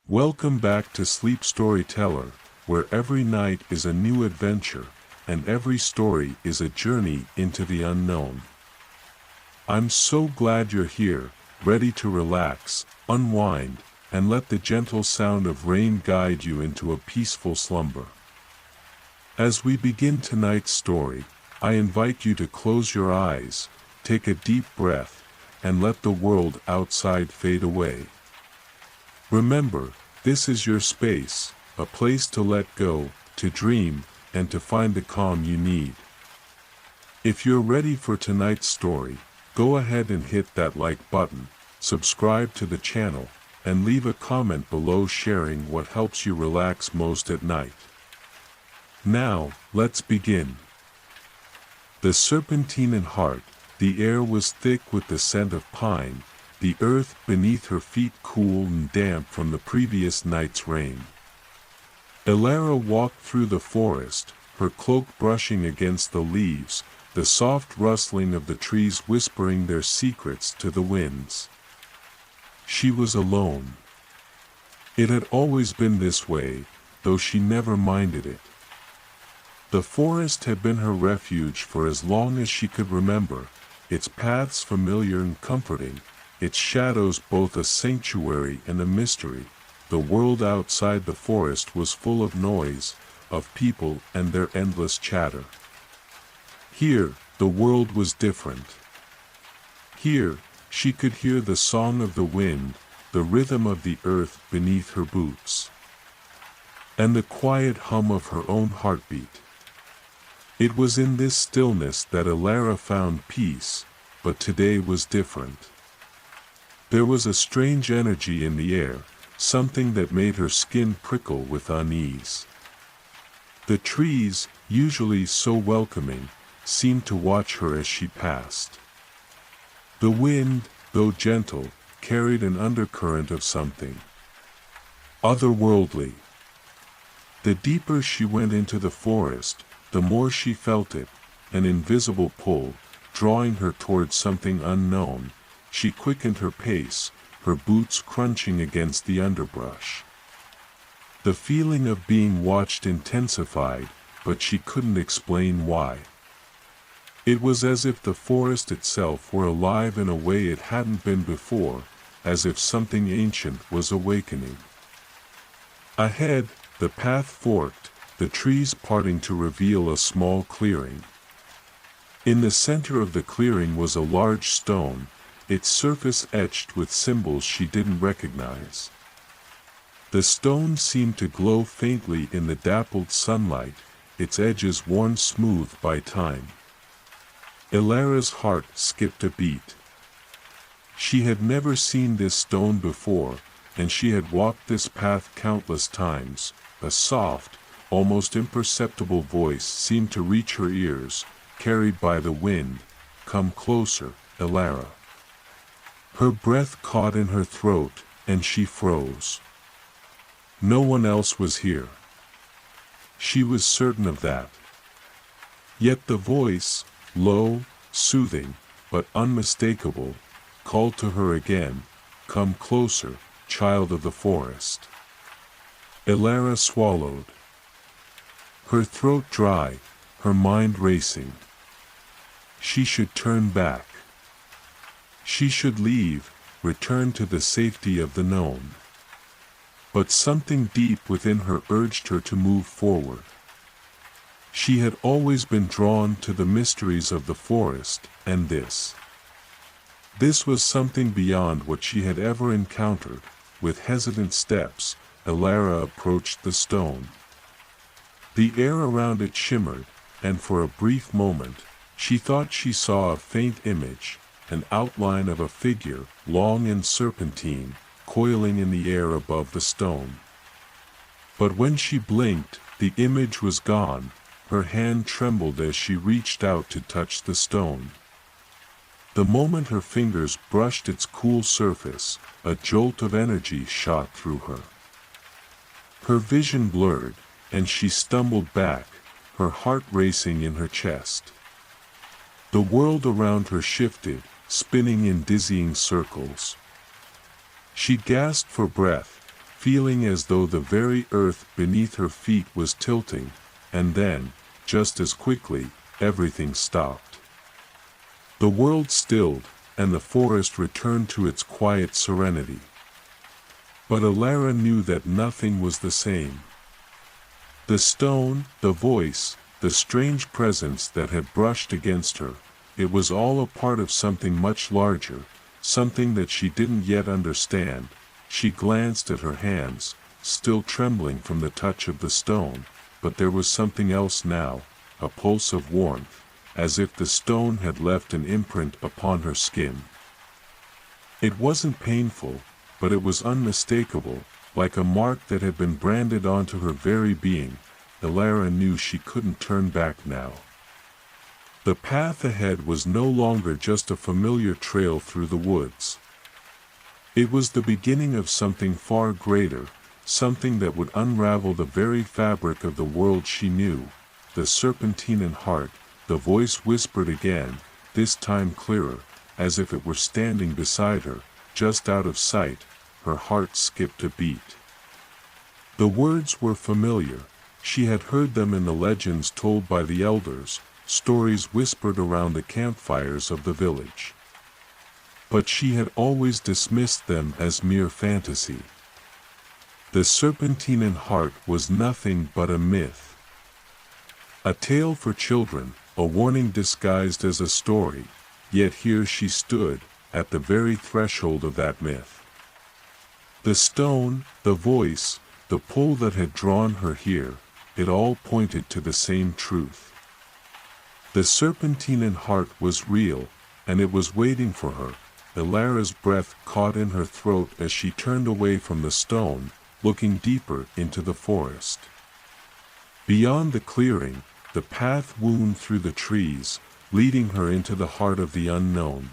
Welcome back to Sleep Storyteller, where every night is a new adventure, and every story is a journey into the unknown. I'm so glad you're here, ready to relax, unwind, and let the gentle sound of rain guide you into a peaceful slumber. As we begin tonight's story, I invite you to close your eyes, take a deep breath, and let the world outside fade away. Remember, this is your space, a place to let go, to dream, and to find the calm you need. If you're ready for tonight's story, go ahead and hit that like button, subscribe to the channel, and leave a comment below sharing what helps you relax most at night. Now, let's begin. The Serpentine Heart. The air was thick with the scent of pine, the earth beneath her feet cool and damp from the previous night's rain. Elara walked through the forest, her cloak brushing against the leaves, the soft rustling of the trees whispering their secrets to the winds. She was alone. It had always been this way, though she never minded it. The forest had been her refuge for as long as she could remember, its paths familiar and comforting, its shadows both a sanctuary and a mystery. The world outside the forest was full of noise, of people and their endless chatter. Here, the world was different. Here, she could hear the song of the wind, the rhythm of the earth beneath her boots, and the quiet hum of her own heartbeat. It was in this stillness that Elara found peace, but today was different. There was a strange energy in the air, something that made her skin prickle with unease. The trees, usually so welcoming, seemed to watch her as she passed. The wind, though gentle, carried an undercurrent of something otherworldly. The deeper she went into the forest, the more she felt it, an invisible pull, drawing her towards something unknown. She quickened her pace, her boots crunching against the underbrush. The feeling of being watched intensified, but she couldn't explain why. It was as if the forest itself were alive in a way it hadn't been before, as if something ancient was awakening. Ahead, the path forked, the trees parting to reveal a small clearing. In the center of the clearing was a large stone, its surface etched with symbols she didn't recognize. The stone seemed to glow faintly in the dappled sunlight, its edges worn smooth by time. Elara's heart skipped a beat. She had never seen this stone before, and she had walked this path countless times. A soft, almost imperceptible voice seemed to reach her ears, carried by the wind. "Come closer, Elara." Her breath caught in her throat, and she froze. No one else was here. She was certain of that. Yet the voice, low, soothing, but unmistakable, called to her again, "Come closer, child of the forest." Elara swallowed. Her throat dry, her mind racing. She should turn back. She should leave, return to the safety of the known. But something deep within her urged her to move forward. She had always been drawn to the mysteries of the forest, and this was something beyond what she had ever encountered. With hesitant steps, Elara approached the stone. The air around it shimmered, and for a brief moment, she thought she saw a faint image, an outline of a figure, long and serpentine, coiling in the air above the stone. But when she blinked, the image was gone. Her hand trembled as she reached out to touch the stone. The moment her fingers brushed its cool surface, a jolt of energy shot through her. Her vision blurred, and she stumbled back, her heart racing in her chest. The world around her shifted, spinning in dizzying circles. She gasped for breath, feeling as though the very earth beneath her feet was tilting, and then, just as quickly, everything stopped. The world stilled, and the forest returned to its quiet serenity. But Alara knew that nothing was the same. The stone, the voice, the strange presence that had brushed against her, it was all a part of something much larger, something that she didn't yet understand. She glanced at her hands, still trembling from the touch of the stone, but there was something else now, a pulse of warmth, as if the stone had left an imprint upon her skin. It wasn't painful, but it was unmistakable, like a mark that had been branded onto her very being. Alara knew she couldn't turn back now. The path ahead was no longer just a familiar trail through the woods. It was the beginning of something far greater, something that would unravel the very fabric of the world she knew. The Serpentine Heart, the voice whispered again, this time clearer, as if it were standing beside her, just out of sight. Her heart skipped a beat. The words were familiar. She had heard them in the legends told by the elders, stories whispered around the campfires of the village. But she had always dismissed them as mere fantasy. The Serpentine Heart was nothing but a myth. A tale for children, a warning disguised as a story, yet here she stood, at the very threshold of that myth. The stone, the voice, the pull that had drawn her here, it all pointed to the same truth. The Serpentine Heart was real, and it was waiting for her. Alara's breath caught in her throat as she turned away from the stone, looking deeper into the forest. Beyond the clearing, the path wound through the trees, leading her into the heart of the unknown.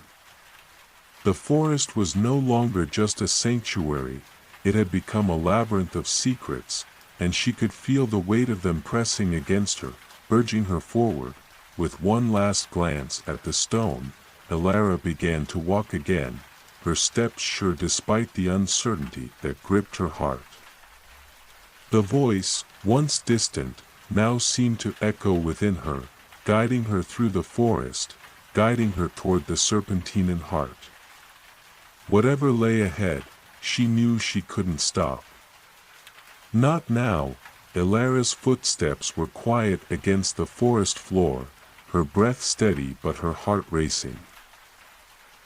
The forest was no longer just a sanctuary, it had become a labyrinth of secrets, and she could feel the weight of them pressing against her, urging her forward. With one last glance at the stone, Alara began to walk again, her steps sure despite the uncertainty that gripped her heart. The voice, once distant, now seemed to echo within her, guiding her through the forest, guiding her toward the Serpentine Heart. Whatever lay ahead, she knew she couldn't stop. Not now. Alara's footsteps were quiet against the forest floor, her breath steady but her heart racing.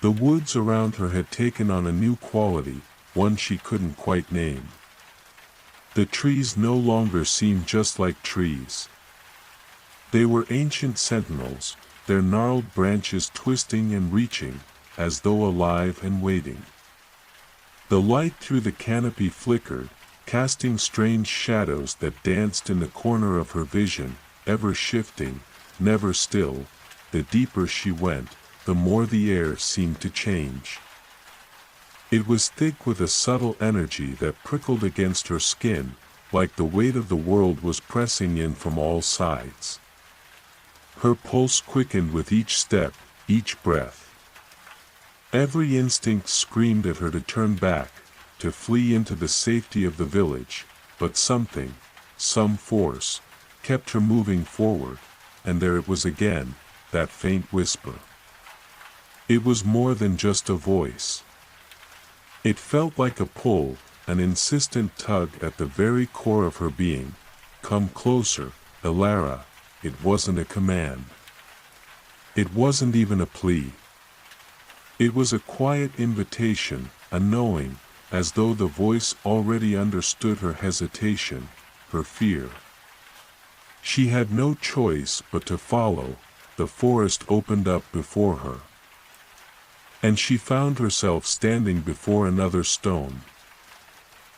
The woods around her had taken on a new quality, one she couldn't quite name. The trees no longer seemed just like trees. They were ancient sentinels, their gnarled branches twisting and reaching, as though alive and waiting. The light through the canopy flickered, casting strange shadows that danced in the corner of her vision, ever shifting, never still. The deeper she went, the more the air seemed to change. It was thick with a subtle energy that prickled against her skin, like the weight of the world was pressing in from all sides. Her pulse quickened with each step, each breath. Every instinct screamed at her to turn back, to flee into the safety of the village, but something, some force, kept her moving forward, and there it was again, that faint whisper. It was more than just a voice. It felt like a pull, an insistent tug at the very core of her being. Come closer, Alara. It wasn't a command. It wasn't even a plea. It was a quiet invitation, a knowing, as though the voice already understood her hesitation, her fear. She had no choice but to follow. The forest opened up before her. And she found herself standing before another stone.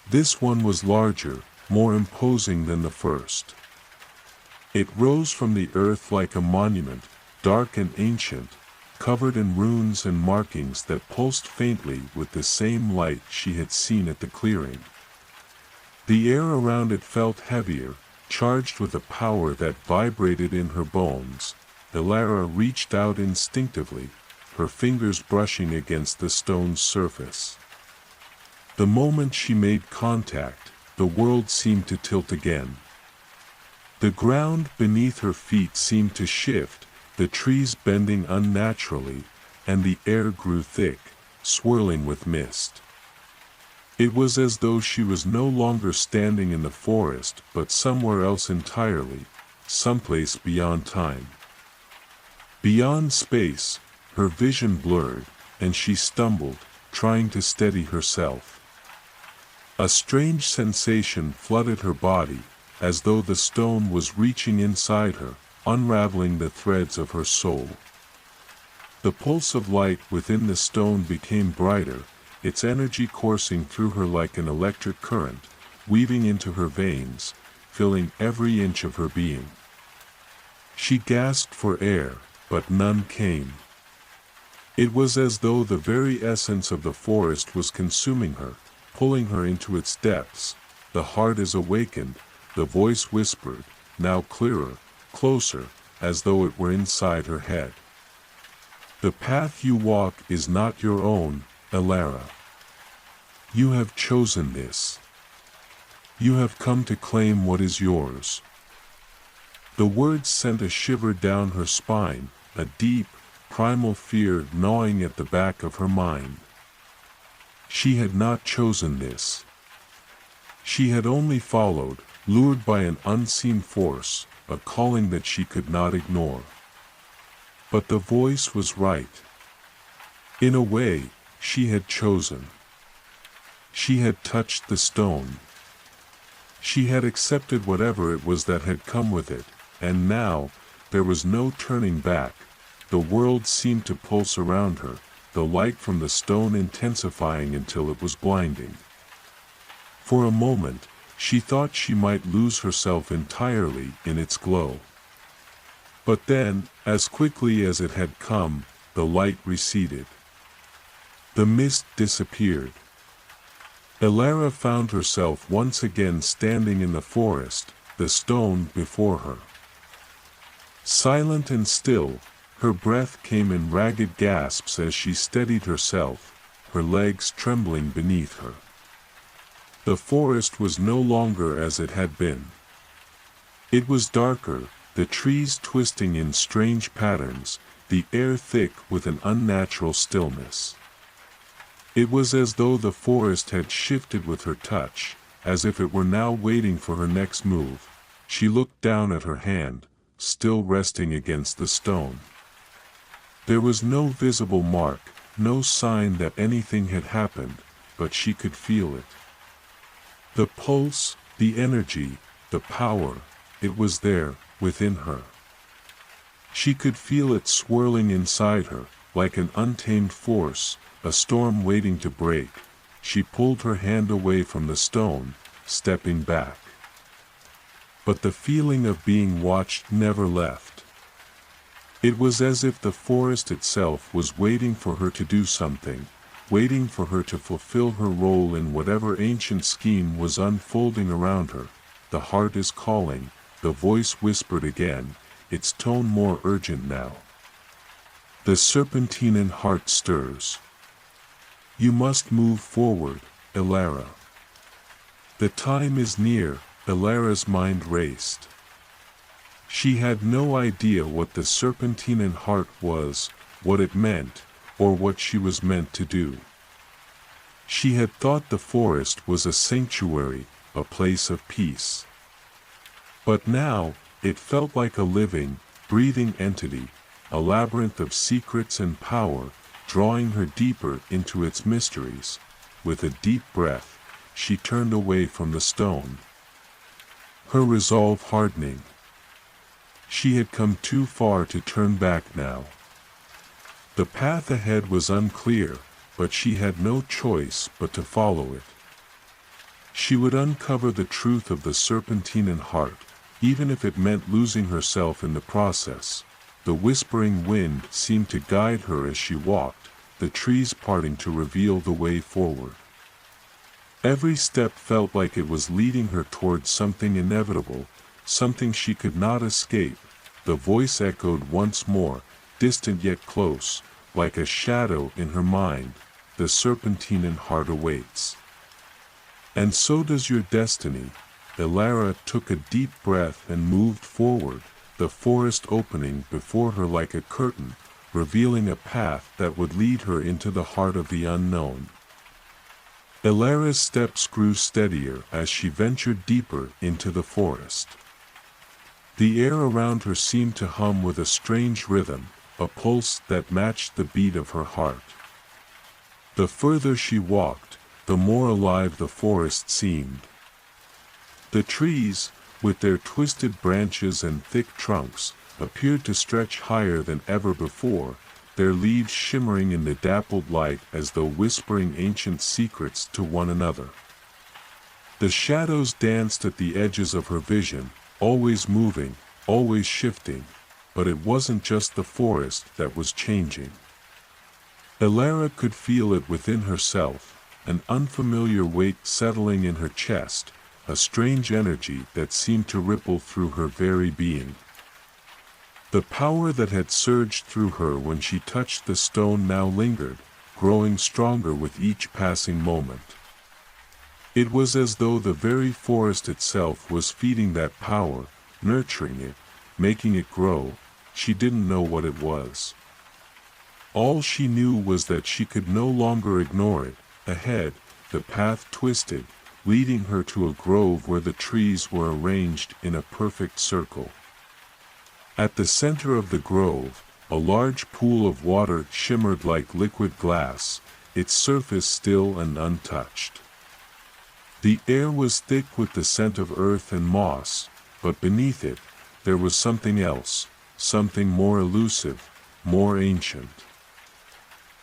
This one was larger, more imposing than the first. It rose from the earth like a monument, dark and ancient, covered in runes and markings that pulsed faintly with the same light she had seen at the clearing. The air around it felt heavier, charged with a power that vibrated in her bones. Alara reached out instinctively, her fingers brushing against the stone's surface. The moment she made contact, the world seemed to tilt again. The ground beneath her feet seemed to shift, the trees bending unnaturally, and the air grew thick, swirling with mist. It was as though she was no longer standing in the forest but somewhere else entirely, someplace beyond time. Beyond space, her vision blurred, and she stumbled, trying to steady herself. A strange sensation flooded her body, as though the stone was reaching inside her, unraveling the threads of her soul. The pulse of light within the stone became brighter, its energy coursing through her like an electric current, weaving into her veins, filling every inch of her being. She gasped for air, but none came. It was as though the very essence of the forest was consuming her, pulling her into its depths. The heart is awakened, the voice whispered, now clearer, closer, as though it were inside her head. The path you walk is not your own, Elara. You have chosen this. You have come to claim what is yours. The words sent a shiver down her spine, a deep, primal fear gnawing at the back of her mind. She had not chosen this. She had only followed, lured by an unseen force, a calling that she could not ignore. But the voice was right. In a way, she had chosen. She had touched the stone. She had accepted whatever it was that had come with it, and now, there was no turning back. The world seemed to pulse around her, the light from the stone intensifying until it was blinding. For a moment, she thought she might lose herself entirely in its glow. But then, as quickly as it had come, the light receded. The mist disappeared. Elara found herself once again standing in the forest, the stone before her. Silent and still, her breath came in ragged gasps as she steadied herself, her legs trembling beneath her. The forest was no longer as it had been. It was darker, the trees twisting in strange patterns, the air thick with an unnatural stillness. It was as though the forest had shifted with her touch, as if it were now waiting for her next move. She looked down at her hand, still resting against the stone. There was no visible mark, no sign that anything had happened, but she could feel it. The pulse, the energy, the power, it was there, within her. She could feel it swirling inside her, like an untamed force, a storm waiting to break. She pulled her hand away from the stone, stepping back. But the feeling of being watched never left. It was as if the forest itself was waiting for her to do something, waiting for her to fulfill her role in whatever ancient scheme was unfolding around her. The heart is calling, the voice whispered again, its tone more urgent now. The Serpentine Heart stirs. You must move forward, Elara. The time is near. Elara's mind raced. She had no idea what the Serpentine Heart was, what it meant, or what she was meant to do. She had thought the forest was a sanctuary, a place of peace. But now, it felt like a living, breathing entity, a labyrinth of secrets and power, drawing her deeper into its mysteries. With a deep breath, she turned away from the stone, her resolve hardening. She had come too far to turn back now. The path ahead was unclear, but she had no choice but to follow it. She would uncover the truth of the Serpentine Heart, even if it meant losing herself in the process. The whispering wind seemed to guide her as she walked, the trees parting to reveal the way forward. Every step felt like it was leading her towards something inevitable, something she could not escape. The voice echoed once more, distant yet close, like a shadow in her mind. The Serpentine Heart awaits. And so does your destiny. Elara took a deep breath and moved forward, the forest opening before her like a curtain, revealing a path that would lead her into the heart of the unknown. Elara's steps grew steadier as she ventured deeper into the forest. The air around her seemed to hum with a strange rhythm, a pulse that matched the beat of her heart. The further she walked, the more alive the forest seemed. The trees, with their twisted branches and thick trunks, appeared to stretch higher than ever before, their leaves shimmering in the dappled light as though whispering ancient secrets to one another. The shadows danced at the edges of her vision, always moving, always shifting, but it wasn't just the forest that was changing. Elara could feel it within herself, an unfamiliar weight settling in her chest, a strange energy that seemed to ripple through her very being. The power that had surged through her when she touched the stone now lingered, growing stronger with each passing moment. It was as though the very forest itself was feeding that power, nurturing it, making it grow. She didn't know what it was. All she knew was that she could no longer ignore it. Ahead, the path twisted, leading her to a grove where the trees were arranged in a perfect circle. At the center of the grove, a large pool of water shimmered like liquid glass, its surface still and untouched. The air was thick with the scent of earth and moss, but beneath it, there was something else, something more elusive, more ancient.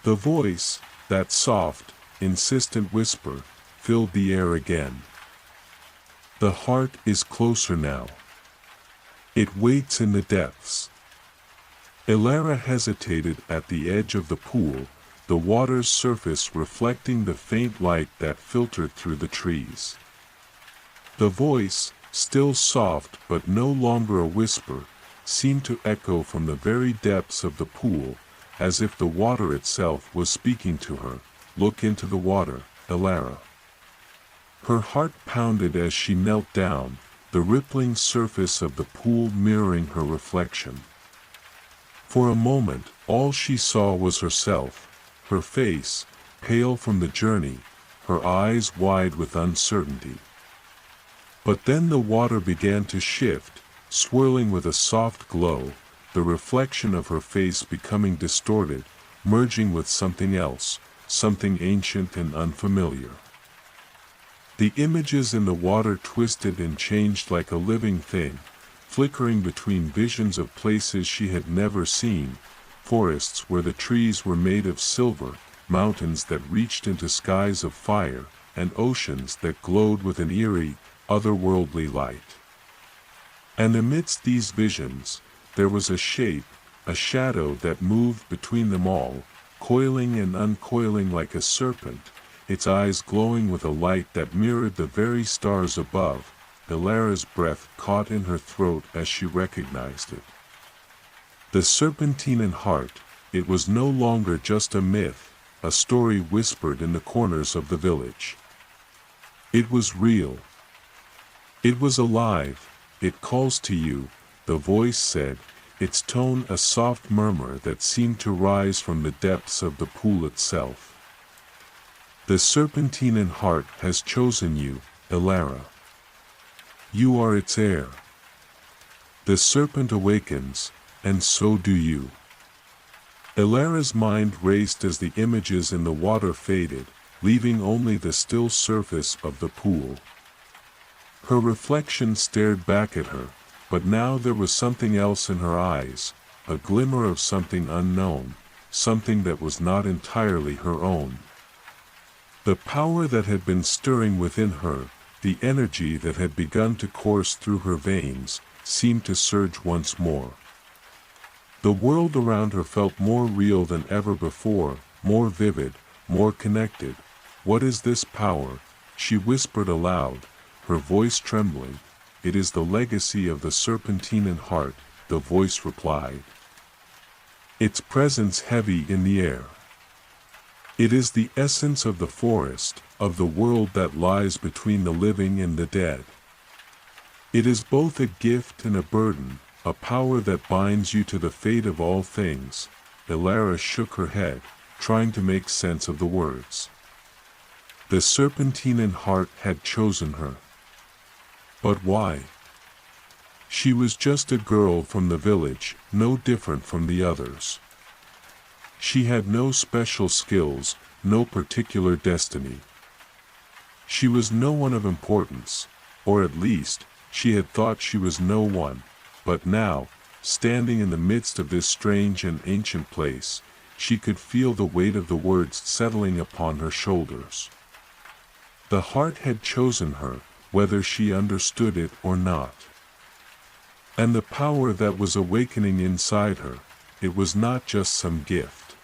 The voice, that soft, insistent whisper, filled the air again. The heart is closer now. It waits in the depths. Elara hesitated at the edge of the pool, the water's surface reflecting the faint light that filtered through the trees. The voice, still soft but no longer a whisper, seemed to echo from the very depths of the pool, as if the water itself was speaking to her. "Look into the water, Elara." Her heart pounded as she knelt down, the rippling surface of the pool mirroring her reflection. For a moment, all she saw was herself, her face, pale from the journey, her eyes wide with uncertainty. But then the water began to shift, swirling with a soft glow, the reflection of her face becoming distorted, merging with something else, something ancient and unfamiliar. The images in the water twisted and changed like a living thing, flickering between visions of places she had never seen, forests where the trees were made of silver, mountains that reached into skies of fire, and oceans that glowed with an eerie, otherworldly light. And amidst these visions, there was a shape, a shadow that moved between them all, coiling and uncoiling like a serpent, its eyes glowing with a light that mirrored the very stars above. Elara's breath caught in her throat as she recognized it. The Serpentine Heart, it was no longer just a myth, a story whispered in the corners of the village. It was real. It was alive. "It calls to you," the voice said, its tone a soft murmur that seemed to rise from the depths of the pool itself. "The Serpentine Heart has chosen you, Elara. You are its heir. The serpent awakens, and so do you." Elara's mind raced as the images in the water faded, leaving only the still surface of the pool. Her reflection stared back at her, but now there was something else in her eyes, a glimmer of something unknown, something that was not entirely her own. The power that had been stirring within her, the energy that had begun to course through her veins, seemed to surge once more. The world around her felt more real than ever before, more vivid, more connected. "What is this power?" she whispered aloud, her voice trembling. "It is the legacy of the Serpentine Heart," the voice replied, its presence heavy in the air. It is the essence of the forest, of the world that lies between the living and the dead. It is both a gift and a burden, a power that binds you to the fate of all things. Elara shook her head, trying to make sense of the words. The Serpentine Heart had chosen her. But why? She was just a girl from the village, no different from the others. She had no special skills, no particular destiny. She was no one of importance, or at least, she had thought she was no one, but now, standing in the midst of this strange and ancient place, she could feel the weight of the words settling upon her shoulders. The heart had chosen her, whether she understood it or not. And the power that was awakening inside her, it was not just some gift.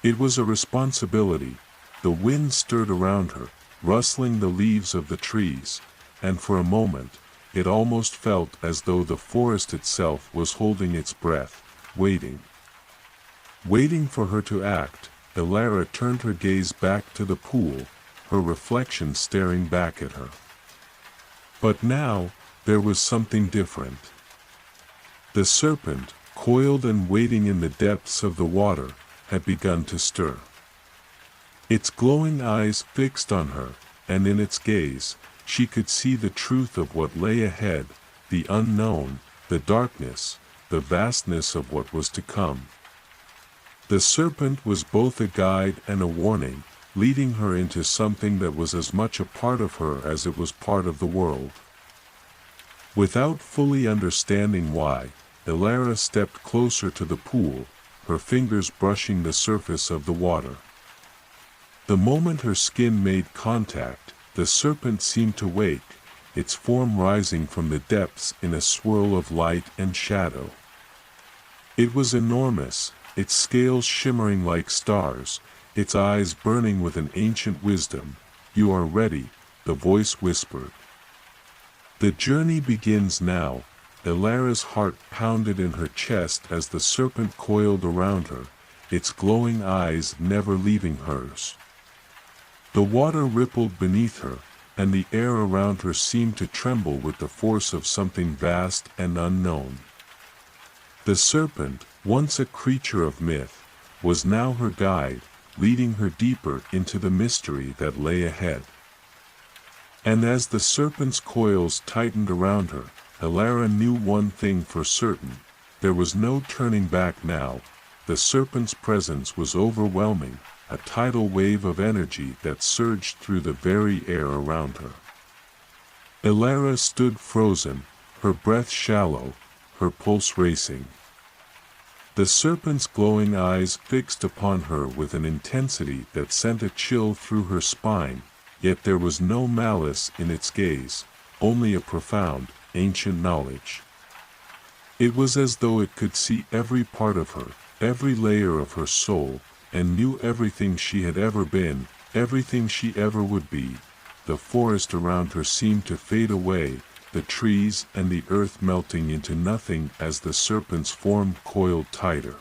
It was a responsibility. The wind stirred around her, rustling the leaves of the trees, and for a moment, it almost felt as though the forest itself was holding its breath, waiting. Waiting for her to act. Elara turned her gaze back to the pool, her reflection staring back at her. But now, there was something different. The serpent, coiled and waiting in the depths of the water, had begun to stir. Its glowing eyes fixed on her, and in its gaze, she could see the truth of what lay ahead, the unknown, the darkness, the vastness of what was to come. The serpent was both a guide and a warning, leading her into something that was as much a part of her as it was part of the world. Without fully understanding why, Elara stepped closer to the pool, her fingers brushing the surface of the water. The moment her skin made contact, the serpent seemed to wake, its form rising from the depths in a swirl of light and shadow. It was enormous, its scales shimmering like stars, its eyes burning with an ancient wisdom. "You are ready," the voice whispered. "The journey begins now." Elara's heart pounded in her chest as the serpent coiled around her, its glowing eyes never leaving hers. The water rippled beneath her, and the air around her seemed to tremble with the force of something vast and unknown. The serpent, once a creature of myth, was now her guide, leading her deeper into the mystery that lay ahead. And as the serpent's coils tightened around her, Elara knew one thing for certain: there was no turning back now. The serpent's presence was overwhelming, a tidal wave of energy that surged through the very air around her. Elara stood frozen, her breath shallow, her pulse racing. The serpent's glowing eyes fixed upon her with an intensity that sent a chill through her spine, yet there was no malice in its gaze, only a profound, ancient knowledge. It was as though it could see every part of her, every layer of her soul, and knew everything she had ever been, everything she ever would be. The forest around her seemed to fade away, the trees and the earth melting into nothing as the serpent's form coiled tighter,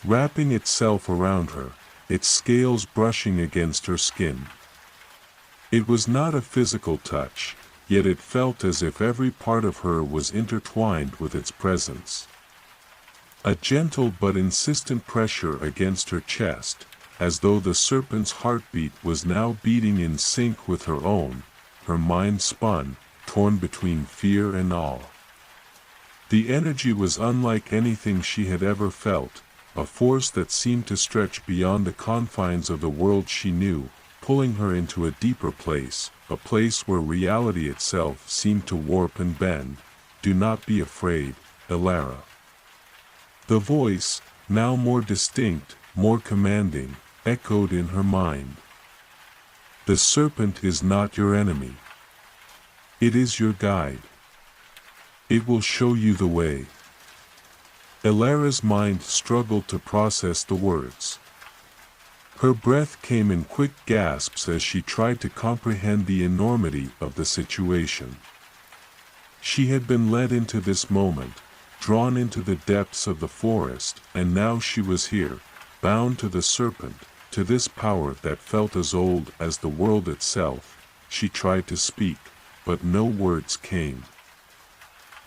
wrapping itself around her, its scales brushing against her skin. It was not a physical touch, yet it felt as if every part of her was intertwined with its presence. A gentle but insistent pressure against her chest, as though the serpent's heartbeat was now beating in sync with her own. Her mind spun, torn between fear and awe. The energy was unlike anything she had ever felt, a force that seemed to stretch beyond the confines of the world she knew, pulling her into a deeper place, a place where reality itself seemed to warp and bend. "Do not be afraid, Elara." The voice, now more distinct, more commanding, echoed in her mind. "The serpent is not your enemy. It is your guide. It will show you the way." Elara's mind struggled to process the words. Her breath came in quick gasps as she tried to comprehend the enormity of the situation. She had been led into this moment, drawn into the depths of the forest, and now she was here, bound to the serpent, to this power that felt as old as the world itself. She tried to speak, but no words came.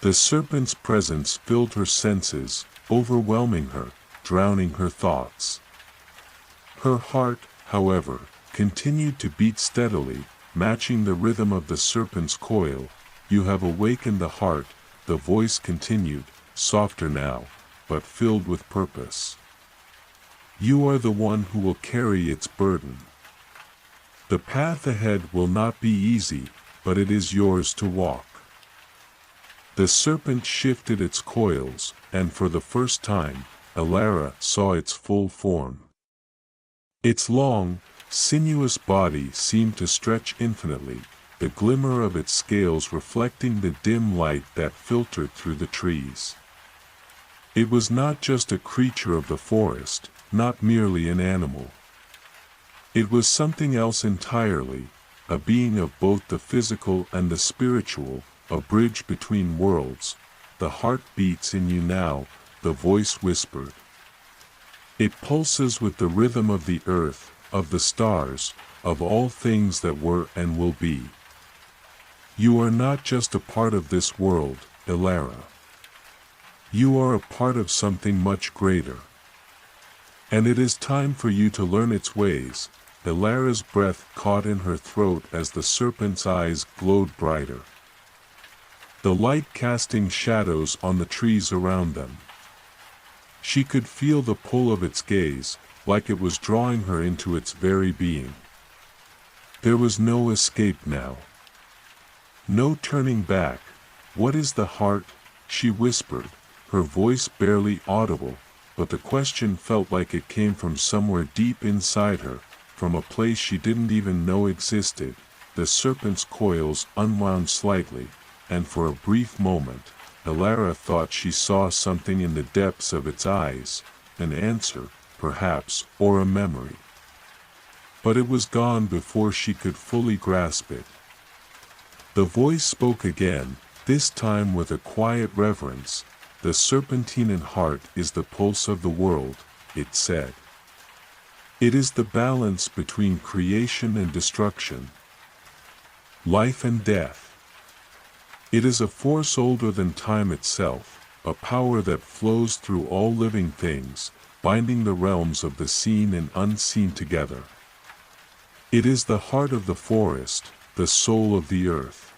The serpent's presence filled her senses, overwhelming her, drowning her thoughts. Her heart, however, continued to beat steadily, matching the rhythm of the serpent's coil. "You have awakened the heart," the voice continued, softer now, but filled with purpose. "You are the one who will carry its burden. The path ahead will not be easy, but it is yours to walk." The serpent shifted its coils, and for the first time, Elara saw its full form. Its long, sinuous body seemed to stretch infinitely, the glimmer of its scales reflecting the dim light that filtered through the trees. It was not just a creature of the forest, not merely an animal. It was something else entirely, a being of both the physical and the spiritual, a bridge between worlds. "The heart beats in you now," the voice whispered. "It pulses with the rhythm of the earth, of the stars, of all things that were and will be. You are not just a part of this world, Elara. You are a part of something much greater. And it is time for you to learn its ways." Elara's breath caught in her throat as the serpent's eyes glowed brighter, the light casting shadows on the trees around them. She could feel the pull of its gaze, like it was drawing her into its very being. There was no escape now. No turning back. "What is the heart?" she whispered, her voice barely audible, but the question felt like it came from somewhere deep inside her, from a place she didn't even know existed. The serpent's coils unwound slightly, and for a brief moment, Elara thought she saw something in the depths of its eyes, an answer, perhaps, or a memory. But it was gone before she could fully grasp it. The voice spoke again, this time with a quiet reverence. "The Serpentine Heart is the pulse of the world," it said. "It is the balance between creation and destruction, life and death. It is a force older than time itself, a power that flows through all living things, binding the realms of the seen and unseen together. It is the heart of the forest, the soul of the earth.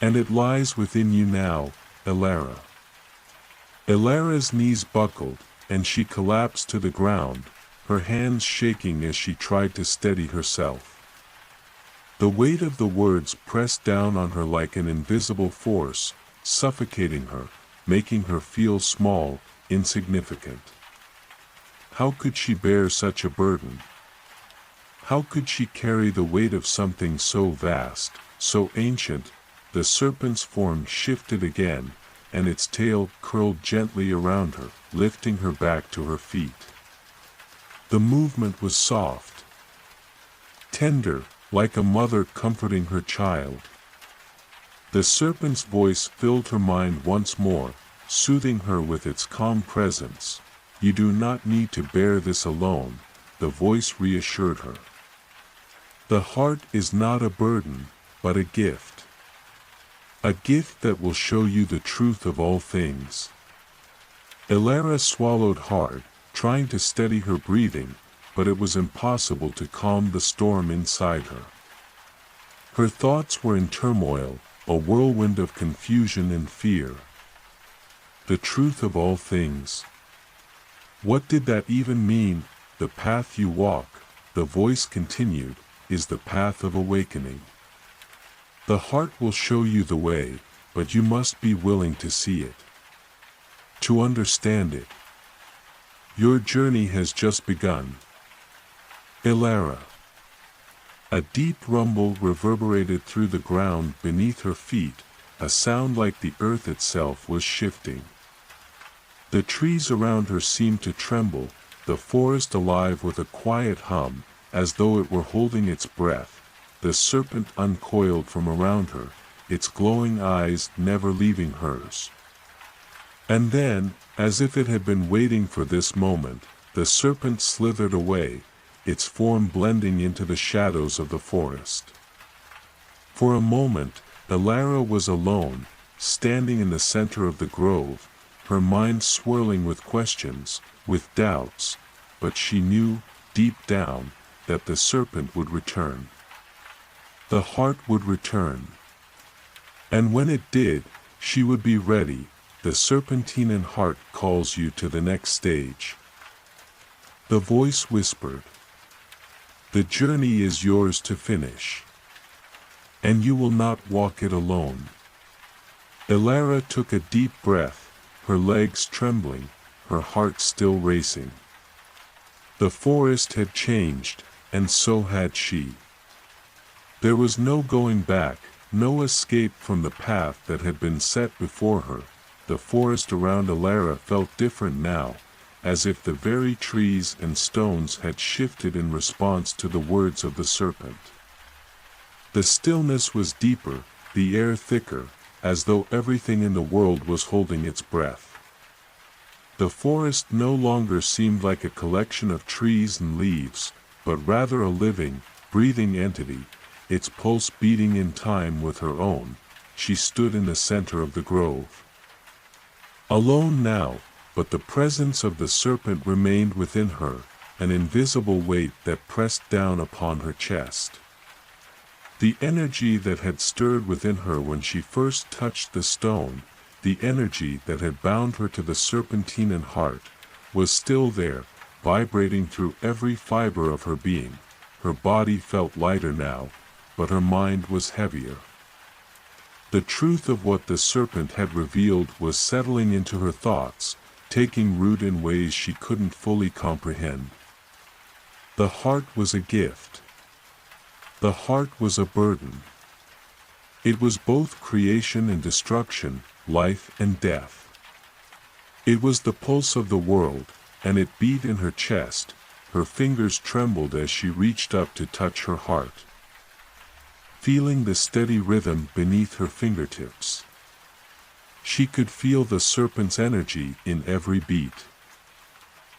And it lies within you now, Elara." Elara's knees buckled, and she collapsed to the ground, her hands shaking as she tried to steady herself. The weight of the words pressed down on her like an invisible force, suffocating her, making her feel small, insignificant. How could she bear such a burden? How could she carry the weight of something so vast, so ancient? The serpent's form shifted again, and its tail curled gently around her, lifting her back to her feet. The movement was soft, tender, like a mother comforting her child. The serpent's voice filled her mind once more, soothing her with its calm presence. "You do not need to bear this alone," the voice reassured her. "The heart is not a burden, but a gift. A gift that will show you the truth of all things." Elara swallowed hard, trying to steady her breathing, but it was impossible to calm the storm inside her. Her thoughts were in turmoil, a whirlwind of confusion and fear. The truth of all things. What did that even mean? "The path you walk," the voice continued, "is the path of awakening. The heart will show you the way, but you must be willing to see it, to understand it. Your journey has just begun." Elara. A deep rumble reverberated through the ground beneath her feet, a sound like the earth itself was shifting. The trees around her seemed to tremble, the forest alive with a quiet hum, as though it were holding its breath. The serpent uncoiled from around her, its glowing eyes never leaving hers. And then, as if it had been waiting for this moment, the serpent slithered away, its form blending into the shadows of the forest. For a moment, Elara was alone, standing in the center of the grove, her mind swirling with questions, with doubts, but she knew, deep down, that the serpent would return. The heart would return. And when it did, she would be ready. The Serpentine Heart calls you to the next stage. The voice whispered. The journey is yours to finish. And you will not walk it alone. Elara took a deep breath, her legs trembling, her heart still racing. The forest had changed, and so had she. There was no going back, no escape from the path that had been set before her. The forest around Elara felt different now, as if the very trees and stones had shifted in response to the words of the serpent. The stillness was deeper, the air thicker, as though everything in the world was holding its breath. The forest no longer seemed like a collection of trees and leaves, but rather a living, breathing entity, its pulse beating in time with her own. She stood in the center of the grove. Alone now, but the presence of the serpent remained within her, an invisible weight that pressed down upon her chest. The energy that had stirred within her when she first touched the stone, the energy that had bound her to the Serpentine Heart, was still there, vibrating through every fiber of her being. Her body felt lighter now, but her mind was heavier. The truth of what the serpent had revealed was settling into her thoughts, taking root in ways she couldn't fully comprehend. The heart was a gift. The heart was a burden. It was both creation and destruction, life and death. It was the pulse of the world, and it beat in her chest. Her fingers trembled as she reached up to touch her heart, feeling the steady rhythm beneath her fingertips. She could feel the serpent's energy in every beat.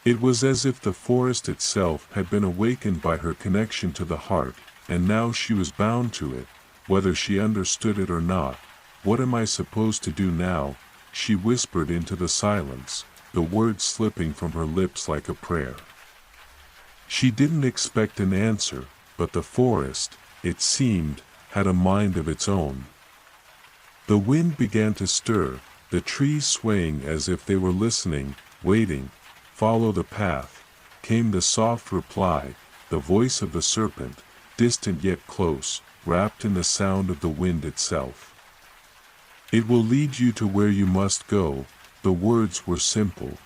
It was as if the forest itself had been awakened by her connection to the heart, and now she was bound to it, whether she understood it or not. What am I supposed to do now? She whispered into the silence, the words slipping from her lips like a prayer. She didn't expect an answer, but the forest, it seemed, had a mind of its own. The wind began to stir, the trees swaying as if they were listening, waiting. Follow the path, came the soft reply, the voice of the serpent, distant yet close, wrapped in the sound of the wind itself. It will lead you to where you must go. The words were simple,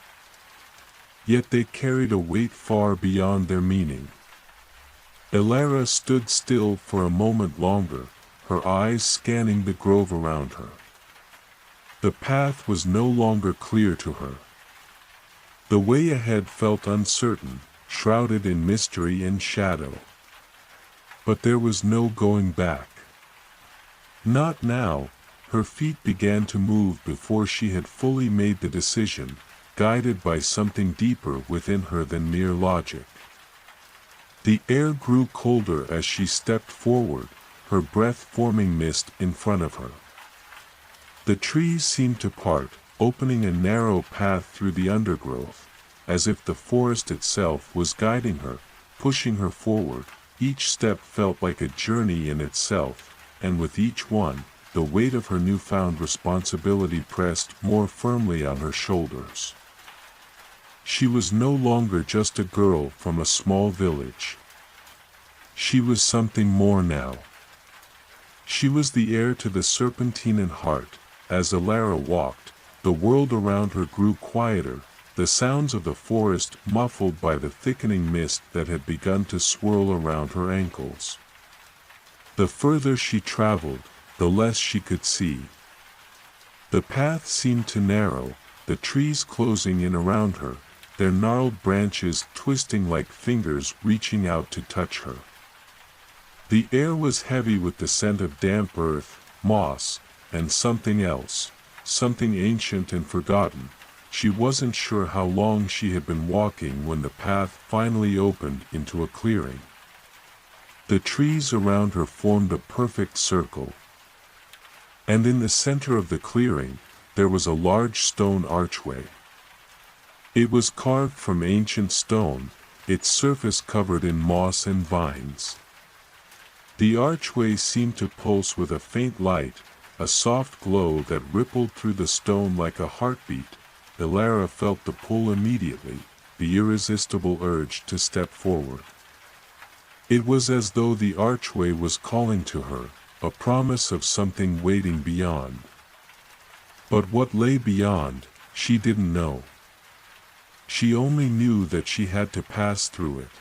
yet they carried a weight far beyond their meaning. Elara stood still for a moment longer, her eyes scanning the grove around her. The path was no longer clear to her. The way ahead felt uncertain, shrouded in mystery and shadow. But there was no going back. Not now. Her feet began to move before she had fully made the decision, guided by something deeper within her than mere logic. The air grew colder as she stepped forward, her breath forming mist in front of her. The trees seemed to part, opening a narrow path through the undergrowth, as if the forest itself was guiding her, pushing her forward. Each step felt like a journey in itself, and with each one, the weight of her newfound responsibility pressed more firmly on her shoulders. She was no longer just a girl from a small village. She was something more now. She was the heir to the Serpentine Heart. As Elara walked, the world around her grew quieter, the sounds of the forest muffled by the thickening mist that had begun to swirl around her ankles. The further she traveled, the less she could see. The path seemed to narrow, the trees closing in around her, their gnarled branches twisting like fingers reaching out to touch her. The air was heavy with the scent of damp earth, moss, and something else, something ancient and forgotten. She wasn't sure how long she had been walking when the path finally opened into a clearing. The trees around her formed a perfect circle, and in the center of the clearing, there was a large stone archway. It was carved from ancient stone, its surface covered in moss and vines. The archway seemed to pulse with a faint light, a soft glow that rippled through the stone like a heartbeat. Elara felt the pull immediately, the irresistible urge to step forward. It was as though the archway was calling to her, a promise of something waiting beyond. But what lay beyond, she didn't know. She only knew that she had to pass through it.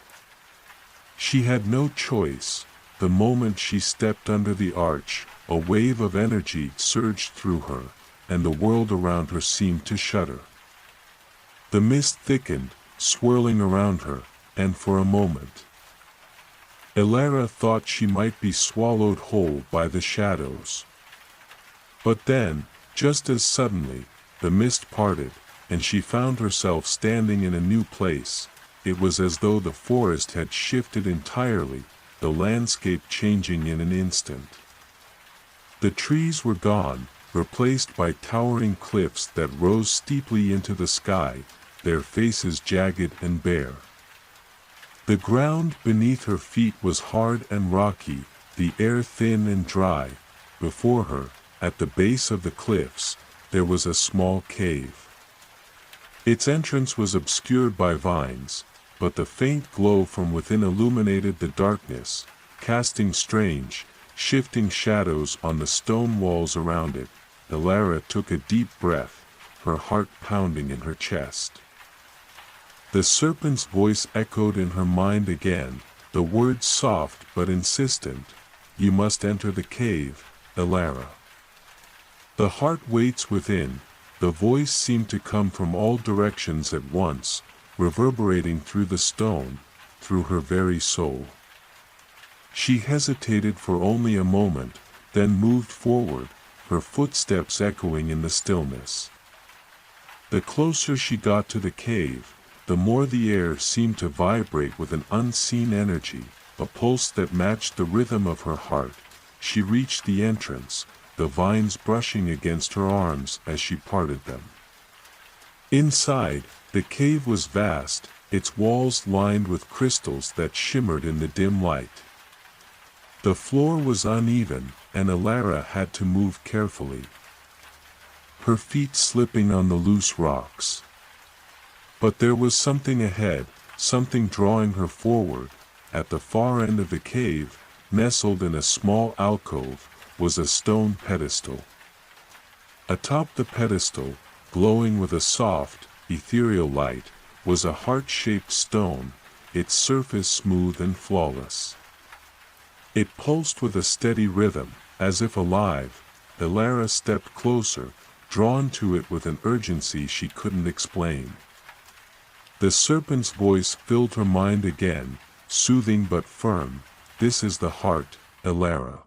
She had no choice. The moment she stepped under the arch, a wave of energy surged through her, and the world around her seemed to shudder. The mist thickened, swirling around her, and for a moment, Elara thought she might be swallowed whole by the shadows. But then, just as suddenly, the mist parted, and she found herself standing in a new place. It was as though the forest had shifted entirely, the landscape changing in an instant. The trees were gone, replaced by towering cliffs that rose steeply into the sky, their faces jagged and bare. The ground beneath her feet was hard and rocky, the air thin and dry. Before her, at the base of the cliffs, there was a small cave. Its entrance was obscured by vines, but the faint glow from within illuminated the darkness, casting strange, shifting shadows on the stone walls around it. Elara took a deep breath, her heart pounding in her chest. The serpent's voice echoed in her mind again, the words soft but insistent. "You must enter the cave, Elara. The heart waits within." The voice seemed to come from all directions at once, reverberating through the stone, through her very soul. She hesitated for only a moment, then moved forward, her footsteps echoing in the stillness. The closer she got to the cave, the more the air seemed to vibrate with an unseen energy, a pulse that matched the rhythm of her heart. She reached the entrance, the vines brushing against her arms as she parted them. Inside, the cave was vast, its walls lined with crystals that shimmered in the dim light. The floor was uneven, and Elara had to move carefully, her feet slipping on the loose rocks. But there was something ahead, something drawing her forward. At the far end of the cave, nestled in a small alcove, was a stone pedestal. Atop the pedestal, glowing with a soft, ethereal light, was a heart-shaped stone, its surface smooth and flawless. It pulsed with a steady rhythm, as if alive. Elara stepped closer, drawn to it with an urgency she couldn't explain. The serpent's voice filled her mind again, soothing but firm. "This is the heart, Elara.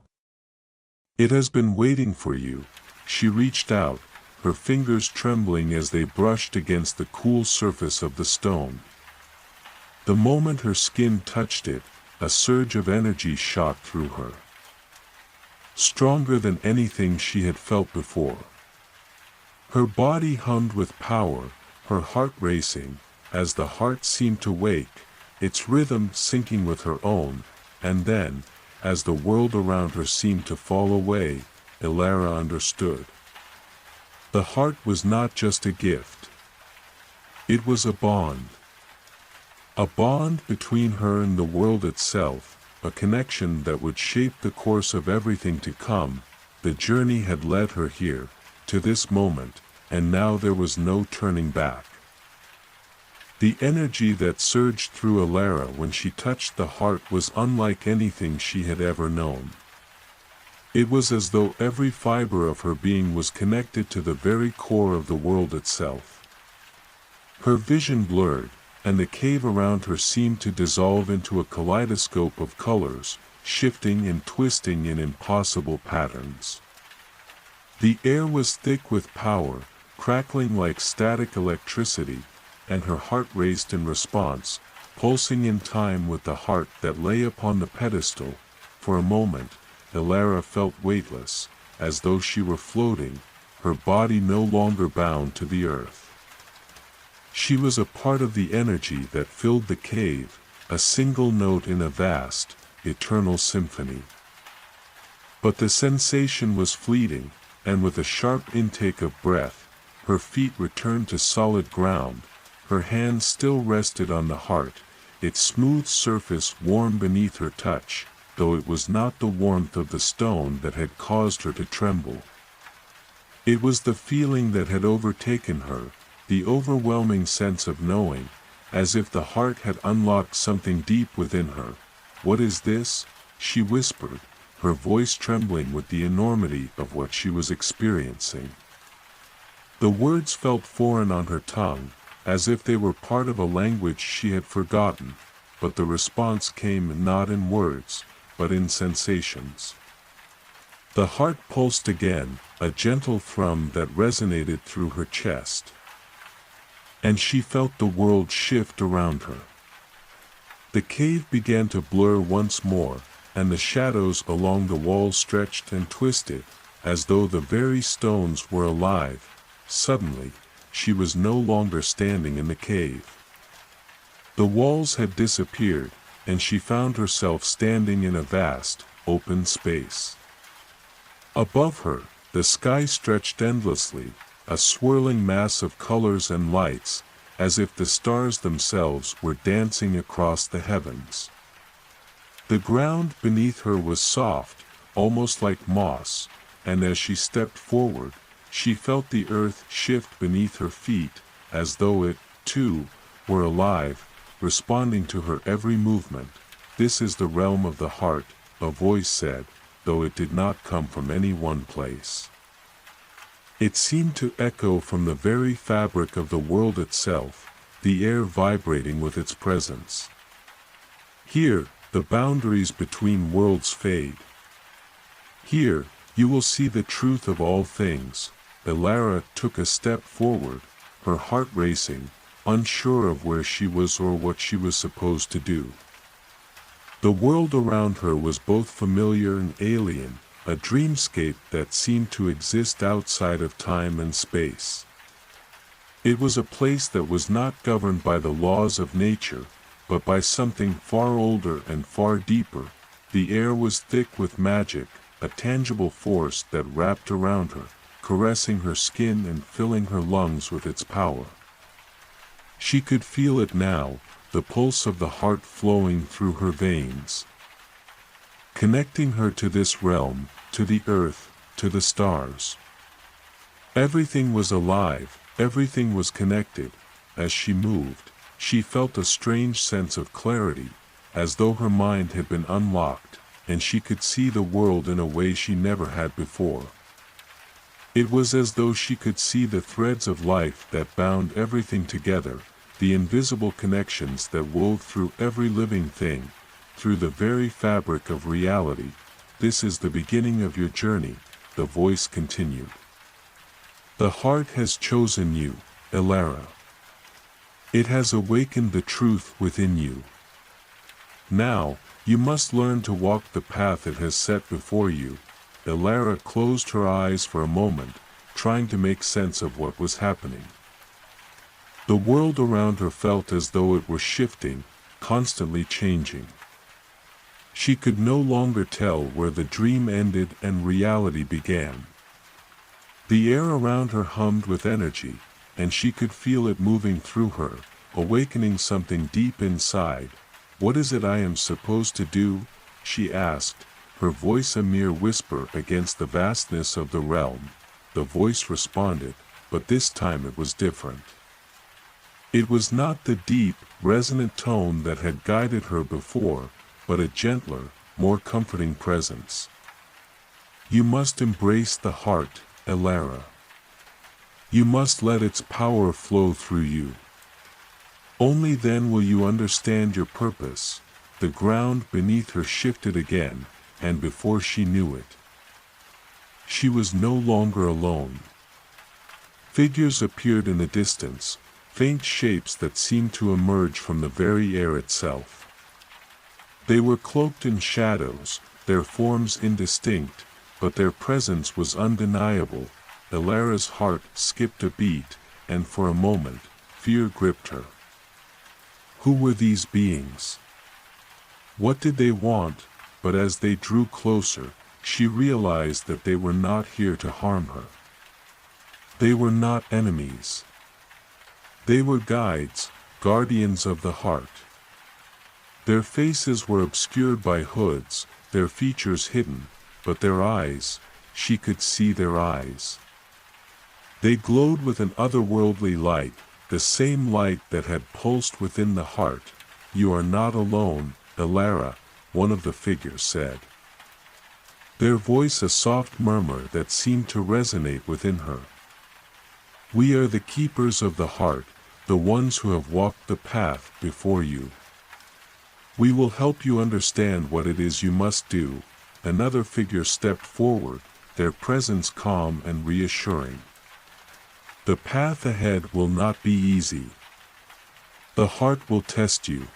It has been waiting for you." She reached out, her fingers trembling as they brushed against the cool surface of the stone. The moment her skin touched it, a surge of energy shot through her, stronger than anything she had felt before. Her body hummed with power, her heart racing, as the heart seemed to wake, its rhythm syncing with her own. And then, as the world around her seemed to fall away, Elara understood. The heart was not just a gift. It was a bond. A bond between her and the world itself, a connection that would shape the course of everything to come. The journey had led her here, to this moment, and now there was no turning back. The energy that surged through Elara when she touched the heart was unlike anything she had ever known. It was as though every fiber of her being was connected to the very core of the world itself. Her vision blurred, and the cave around her seemed to dissolve into a kaleidoscope of colors, shifting and twisting in impossible patterns. The air was thick with power, crackling like static electricity, and her heart raced in response, pulsing in time with the heart that lay upon the pedestal. For a moment, Elara felt weightless, as though she were floating, her body no longer bound to the earth. She was a part of the energy that filled the cave, a single note in a vast, eternal symphony. But the sensation was fleeting, and with a sharp intake of breath, her feet returned to solid ground, her hands still rested on the heart, its smooth surface warm beneath her touch, though it was not the warmth of the stone that had caused her to tremble. It was the feeling that had overtaken her, the overwhelming sense of knowing, as if the heart had unlocked something deep within her. "What is this?" she whispered, her voice trembling with the enormity of what she was experiencing. The words felt foreign on her tongue, as if they were part of a language she had forgotten, but the response came not in words, but in sensations. The heart pulsed again, a gentle thrum that resonated through her chest. And she felt the world shift around her. The cave began to blur once more, and the shadows along the walls stretched and twisted, as though the very stones were alive. Suddenly, she was no longer standing in the cave. The walls had disappeared, and she found herself standing in a vast, open space. Above her, the sky stretched endlessly, a swirling mass of colors and lights, as if the stars themselves were dancing across the heavens. The ground beneath her was soft, almost like moss, and as she stepped forward, she felt the earth shift beneath her feet, as though it, too, were alive, responding to her every movement. "This is the realm of the heart," a voice said, though it did not come from any one place. It seemed to echo from the very fabric of the world itself, the air vibrating with its presence. "Here, the boundaries between worlds fade. Here, you will see the truth of all things." Elara took a step forward, her heart racing, unsure of where she was or what she was supposed to do. The world around her was both familiar and alien, a dreamscape that seemed to exist outside of time and space. It was a place that was not governed by the laws of nature, but by something far older and far deeper. The air was thick with magic, a tangible force that wrapped around her, caressing her skin and filling her lungs with its power. She could feel it now, the pulse of the heart flowing through her veins, connecting her to this realm, to the earth, to the stars. Everything was alive, everything was connected. As she moved, she felt a strange sense of clarity, as though her mind had been unlocked, and she could see the world in a way she never had before. It was as though she could see the threads of life that bound everything together, the invisible connections that wove through every living thing, through the very fabric of reality. "This is the beginning of your journey," the voice continued. "The heart has chosen you, Elara. It has awakened the truth within you. Now, you must learn to walk the path it has set before you." Elara closed her eyes for a moment, trying to make sense of what was happening. The world around her felt as though it were shifting, constantly changing. She could no longer tell where the dream ended and reality began. The air around her hummed with energy, and she could feel it moving through her, awakening something deep inside. "What is it I am supposed to do?" she asked, her voice a mere whisper against the vastness of the realm. The voice responded, but this time it was different. It was not the deep, resonant tone that had guided her before, but a gentler, more comforting presence. "You must embrace the heart, Elara. You must let its power flow through you. Only then will you understand your purpose." The ground beneath her shifted again, and before she knew it, she was no longer alone. Figures appeared in the distance, faint shapes that seemed to emerge from the very air itself. They were cloaked in shadows, their forms indistinct, but their presence was undeniable. Elara's heart skipped a beat, and for a moment, fear gripped her. Who were these beings? What did they want? But as they drew closer, she realized that they were not here to harm her. They were not enemies. They were guides, guardians of the heart. Their faces were obscured by hoods, their features hidden, but their eyes, she could see their eyes. They glowed with an otherworldly light, the same light that had pulsed within the heart. You are not alone, Elara, one of the figures said. Their voice a soft murmur that seemed to resonate within her. We are the keepers of the heart, the ones who have walked the path before you. We will help you understand what it is you must do. Another figure stepped forward, their presence calm and reassuring. The path ahead will not be easy. The heart will test you.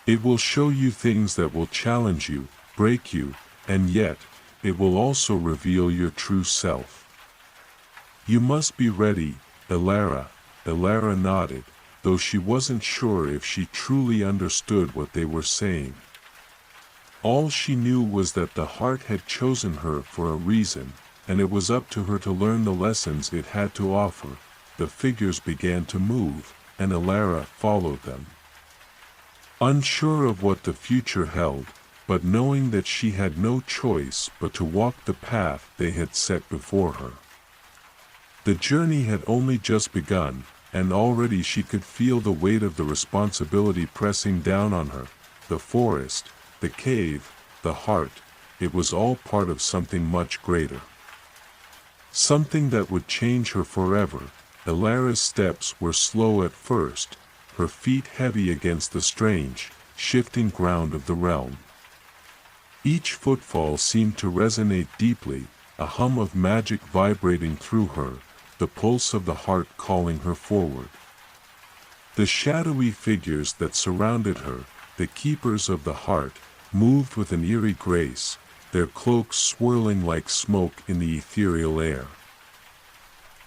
It will show you things that will challenge you, break you, and yet, it will also reveal your true self. You must be ready, Elara. Elara nodded, though she wasn't sure if she truly understood what they were saying. All she knew was that the heart had chosen her for a reason, and it was up to her to learn the lessons it had to offer. The figures began to move, and Elara followed them. Unsure of what the future held, but knowing that she had no choice but to walk the path they had set before her. The journey had only just begun, and already she could feel the weight of the responsibility pressing down on her. The forest, the cave, the heart, it was all part of something much greater. Something that would change her forever. Elara's steps were slow at first, her feet heavy against the strange, shifting ground of the realm. Each footfall seemed to resonate deeply, a hum of magic vibrating through her, the pulse of the heart calling her forward. The shadowy figures that surrounded her, the keepers of the heart, moved with an eerie grace, their cloaks swirling like smoke in the ethereal air.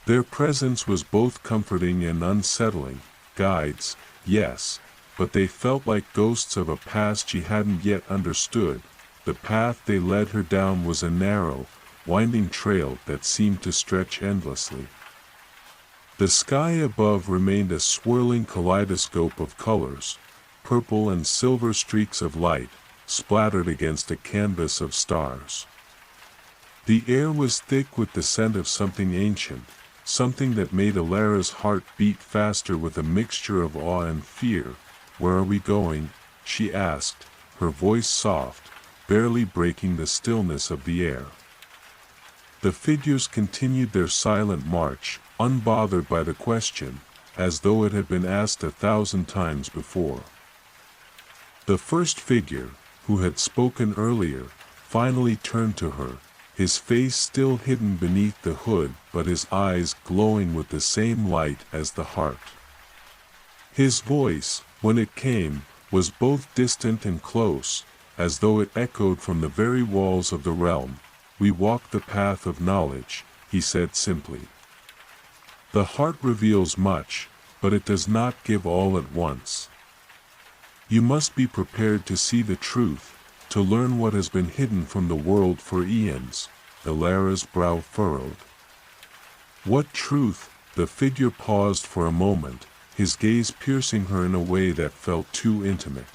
Their presence was both comforting and unsettling, guides, yes, but they felt like ghosts of a past she hadn't yet understood. The path they led her down was a narrow, winding trail that seemed to stretch endlessly. The sky above remained a swirling kaleidoscope of colors, purple and silver streaks of light, splattered against a canvas of stars. The air was thick with the scent of something ancient, something that made Elara's heart beat faster with a mixture of awe and fear. Where are we going? She asked, her voice soft, barely breaking the stillness of the air. The figures continued their silent march, unbothered by the question, as though it had been asked 1,000 times before. The first figure, who had spoken earlier, finally turned to her, his face still hidden beneath the hood but his eyes glowing with the same light as the heart. His voice, when it came, was both distant and close, as though it echoed from the very walls of the realm. We walk the path of knowledge, he said simply. The heart reveals much, but it does not give all at once. You must be prepared to see the truth, to learn what has been hidden from the world for eons. Elara's brow furrowed. What truth? The figure paused for a moment, his gaze piercing her in a way that felt too intimate.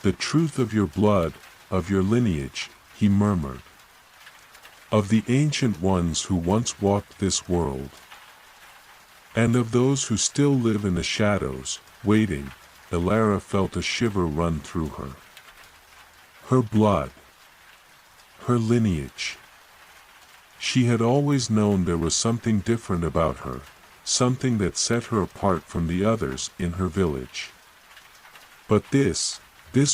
The truth of your blood, of your lineage, he murmured. Of the ancient ones who once walked this world. And of those who still live in the shadows, waiting. Elara felt a shiver run through her. Her blood. Her lineage. She had always known there was something different about her, something that set her apart from the others in her village. But this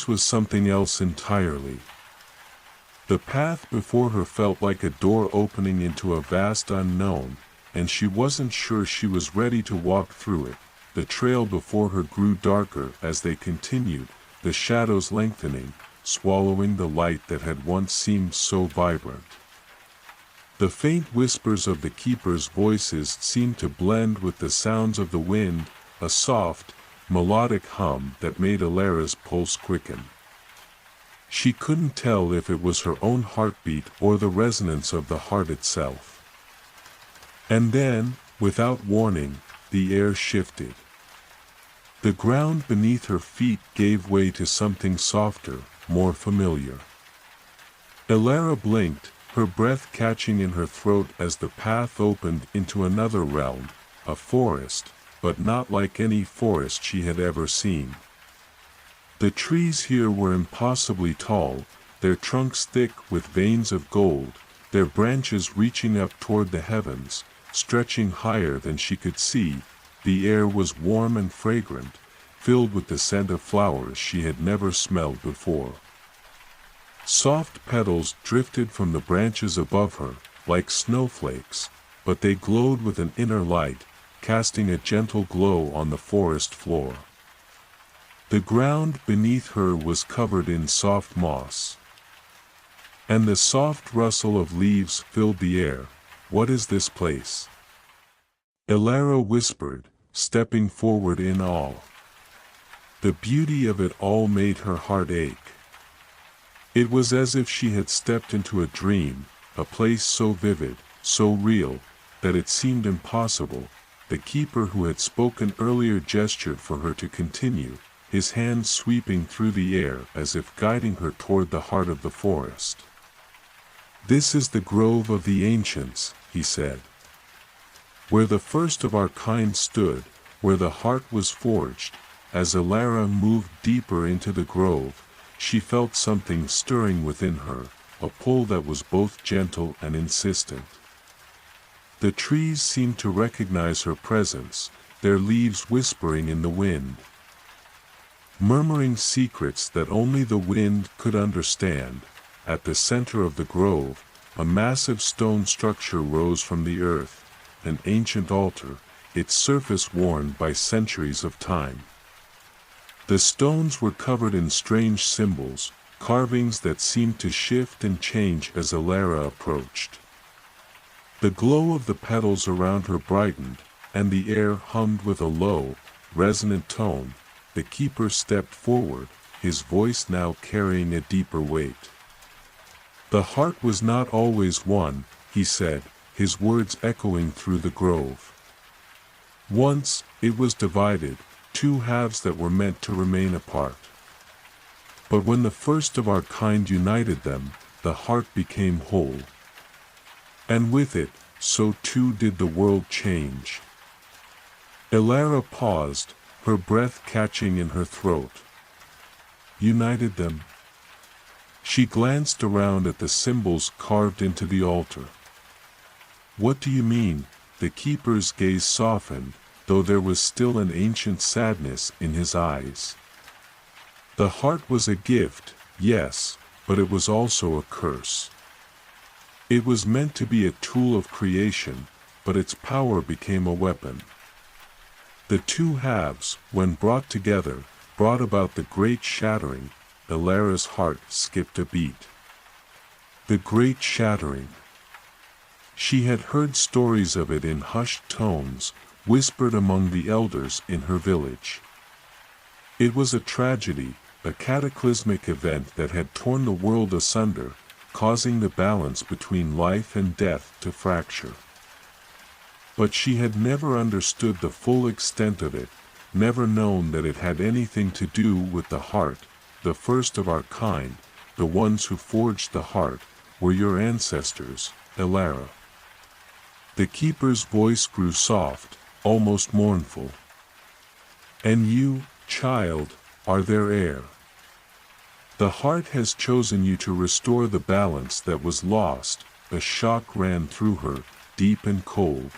was something else entirely. The path before her felt like a door opening into a vast unknown, and she wasn't sure she was ready to walk through it. The trail before her grew darker as they continued, the shadows lengthening, swallowing the light that had once seemed so vibrant. The faint whispers of the keepers' voices seemed to blend with the sounds of the wind, a soft, melodic hum that made Alara's pulse quicken. She couldn't tell if it was her own heartbeat or the resonance of the heart itself. And then, without warning, the air shifted. The ground beneath her feet gave way to something softer, more familiar. Alara blinked, her breath catching in her throat as the path opened into another realm, a forest, but not like any forest she had ever seen. The trees here were impossibly tall, their trunks thick with veins of gold, their branches reaching up toward the heavens, stretching higher than she could see. The air was warm and fragrant, filled with the scent of flowers she had never smelled before. Soft petals drifted from the branches above her, like snowflakes, but they glowed with an inner light, casting a gentle glow on the forest floor. The ground beneath her was covered in soft moss, and the soft rustle of leaves filled the air. "What is this place?" Alara whispered, stepping forward in awe. The beauty of it all made her heart ache. It was as if she had stepped into a dream, a place so vivid, so real, that it seemed impossible. The keeper who had spoken earlier gestured for her to continue, his hand sweeping through the air as if guiding her toward the heart of the forest. "This is the grove of the ancients," he said. "Where the first of our kind stood, where the heart was forged." As Alara moved deeper into the grove, she felt something stirring within her, a pull that was both gentle and insistent. The trees seemed to recognize her presence, their leaves whispering in the wind, murmuring secrets that only the wind could understand. At the center of the grove, a massive stone structure rose from the earth, an ancient altar, its surface worn by centuries of time. The stones were covered in strange symbols, carvings that seemed to shift and change as Alara approached. The glow of the petals around her brightened, and the air hummed with a low, resonant tone. The keeper stepped forward, his voice now carrying a deeper weight. "The heart was not always one," he said, his words echoing through the grove. "Once, it was divided, two halves that were meant to remain apart. But when the first of our kind united them, the heart became whole. And with it, so too did the world change." Alara paused, her breath catching in her throat. "United them?" She glanced around at the symbols carved into the altar. "What do you mean?" The keeper's gaze softened, though there was still an ancient sadness in his eyes. "The heart was a gift, yes, but it was also a curse. It was meant to be a tool of creation, but its power became a weapon. The two halves, when brought together, brought about the great shattering." Alara's heart skipped a beat. The great shattering. She had heard stories of it in hushed tones, whispered among the elders in her village. It was a tragedy, a cataclysmic event that had torn the world asunder, causing the balance between life and death to fracture. But she had never understood the full extent of it, never known that it had anything to do with the heart. "The first of our kind, the ones who forged the heart, were your ancestors, Alara." The keeper's voice grew soft, almost mournful. "And you, child, are their heir. The heart has chosen you to restore the balance that was lost." A shock ran through her, deep and cold.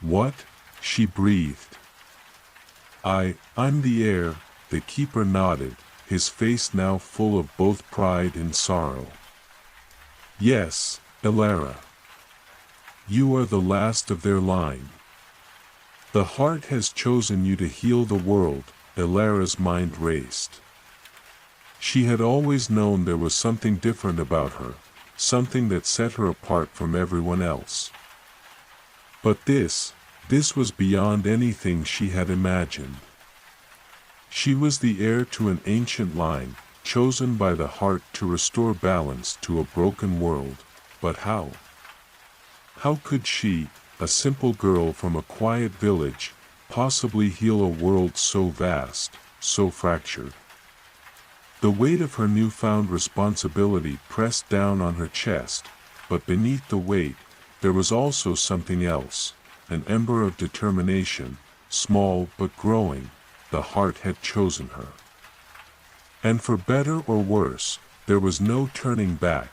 "What?" she breathed. I'm the heir." The keeper nodded, his face now full of both pride and sorrow. "Yes, Alara. You are the last of their line. The heart has chosen you to heal the world, Elara's mind raced. She had always known there was something different about her, something that set her apart from everyone else. But this was beyond anything she had imagined. She was the heir to an ancient line, chosen by the heart to restore balance to a broken world. But how? How could she, a simple girl from a quiet village, possibly heal a world so vast, so fractured? The weight of her newfound responsibility pressed down on her chest, but beneath the weight, there was also something else, an ember of determination, small but growing. The heart had chosen her. And for better or worse, there was no turning back.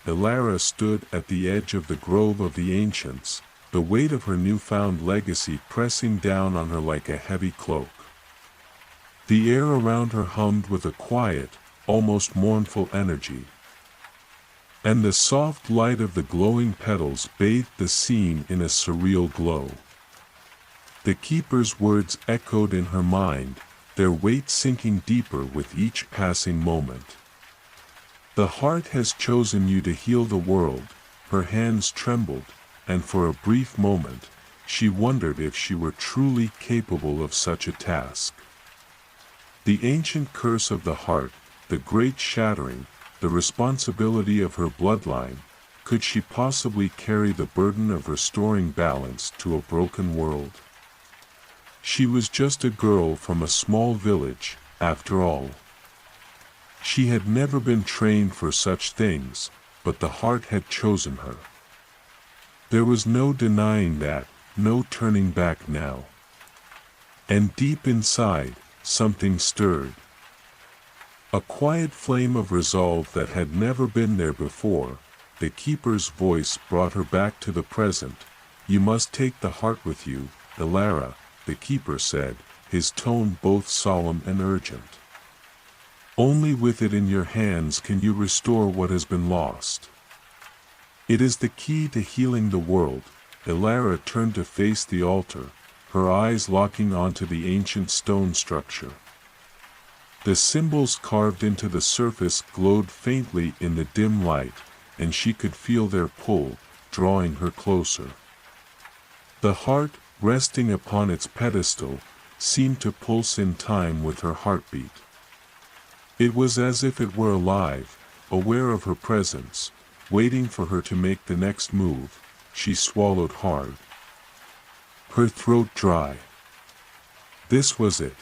Elara stood at the edge of the grove of the ancients, the weight of her newfound legacy pressing down on her like a heavy cloak. The air around her hummed with a quiet, almost mournful energy. And the soft light of the glowing petals bathed the scene in a surreal glow. The keeper's words echoed in her mind, their weight sinking deeper with each passing moment. The heart has chosen you to heal the world. Her hands trembled, and for a brief moment, she wondered if she were truly capable of such a task. The ancient curse of the heart, the great shattering, the responsibility of her bloodline, could she possibly carry the burden of restoring balance to a broken world? She was just a girl from a small village, after all. She had never been trained for such things, but the heart had chosen her. There was no denying that, no turning back now. And deep inside, something stirred. A quiet flame of resolve that had never been there before. The keeper's voice brought her back to the present. You must take the heart with you, Elara, the keeper said, his tone both solemn and urgent. Only with it in your hands can you restore what has been lost. It is the key to healing the world. Elara turned to face the altar, her eyes locking onto the ancient stone structure. The symbols carved into the surface glowed faintly in the dim light, and she could feel their pull, drawing her closer. The heart, resting upon its pedestal, seemed to pulse in time with her heartbeat. It was as if it were alive, aware of her presence, waiting for her to make the next move. She swallowed hard, her throat dry. This was it.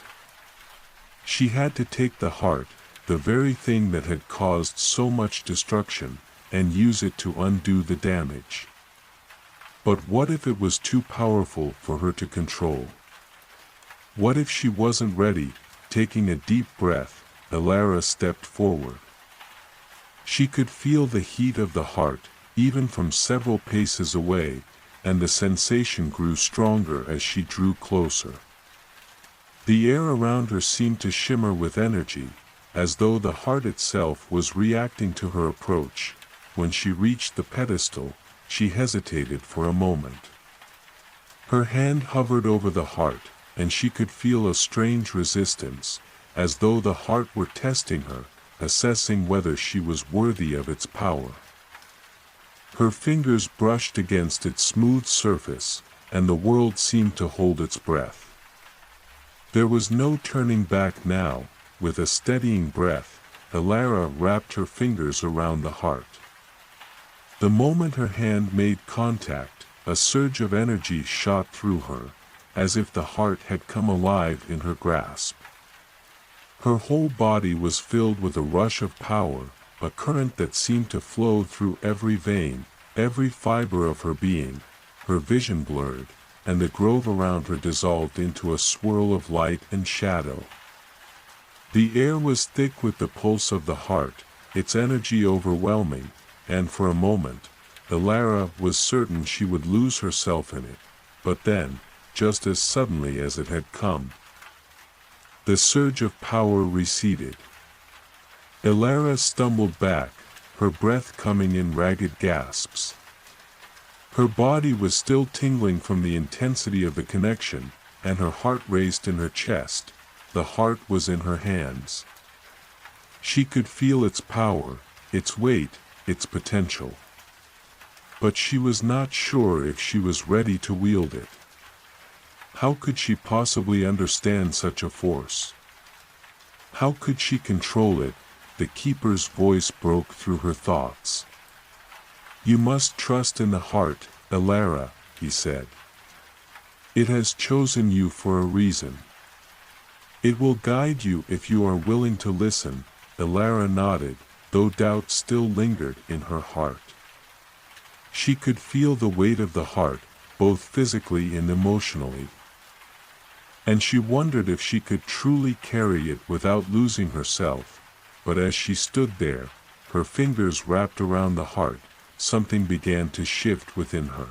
She had to take the heart, the very thing that had caused so much destruction, and use it to undo the damage. But what if it was too powerful for her to control? What if she wasn't ready? Taking a deep breath, Elara stepped forward. She could feel the heat of the heart, even from several paces away, and the sensation grew stronger as she drew closer. The air around her seemed to shimmer with energy, as though the heart itself was reacting to her approach. When she reached the pedestal, she hesitated for a moment. Her hand hovered over the heart, and she could feel a strange resistance, as though the heart were testing her, assessing whether she was worthy of its power. Her fingers brushed against its smooth surface, and the world seemed to hold its breath. There was no turning back now. With a steadying breath, Elara wrapped her fingers around the heart. The moment her hand made contact, a surge of energy shot through her, as if the heart had come alive in her grasp. Her whole body was filled with a rush of power, a current that seemed to flow through every vein, every fiber of her being. Her vision blurred, and the grove around her dissolved into a swirl of light and shadow. The air was thick with the pulse of the heart, its energy overwhelming, and for a moment, Elara was certain she would lose herself in it. But then, just as suddenly as it had come, the surge of power receded. Elara stumbled back, her breath coming in ragged gasps. Her body was still tingling from the intensity of the connection, and her heart raced in her chest. The heart was in her hands. She could feel its power, its weight, its potential. But she was not sure if she was ready to wield it. How could she possibly understand such a force? How could she control it? The keeper's voice broke through her thoughts. "You must trust in the heart, Elara," he said. "It has chosen you for a reason. It will guide you if you are willing to listen." Elara nodded, though doubt still lingered in her heart. She could feel the weight of the heart, both physically and emotionally. And she wondered if she could truly carry it without losing herself. But as she stood there, her fingers wrapped around the heart, something began to shift within her.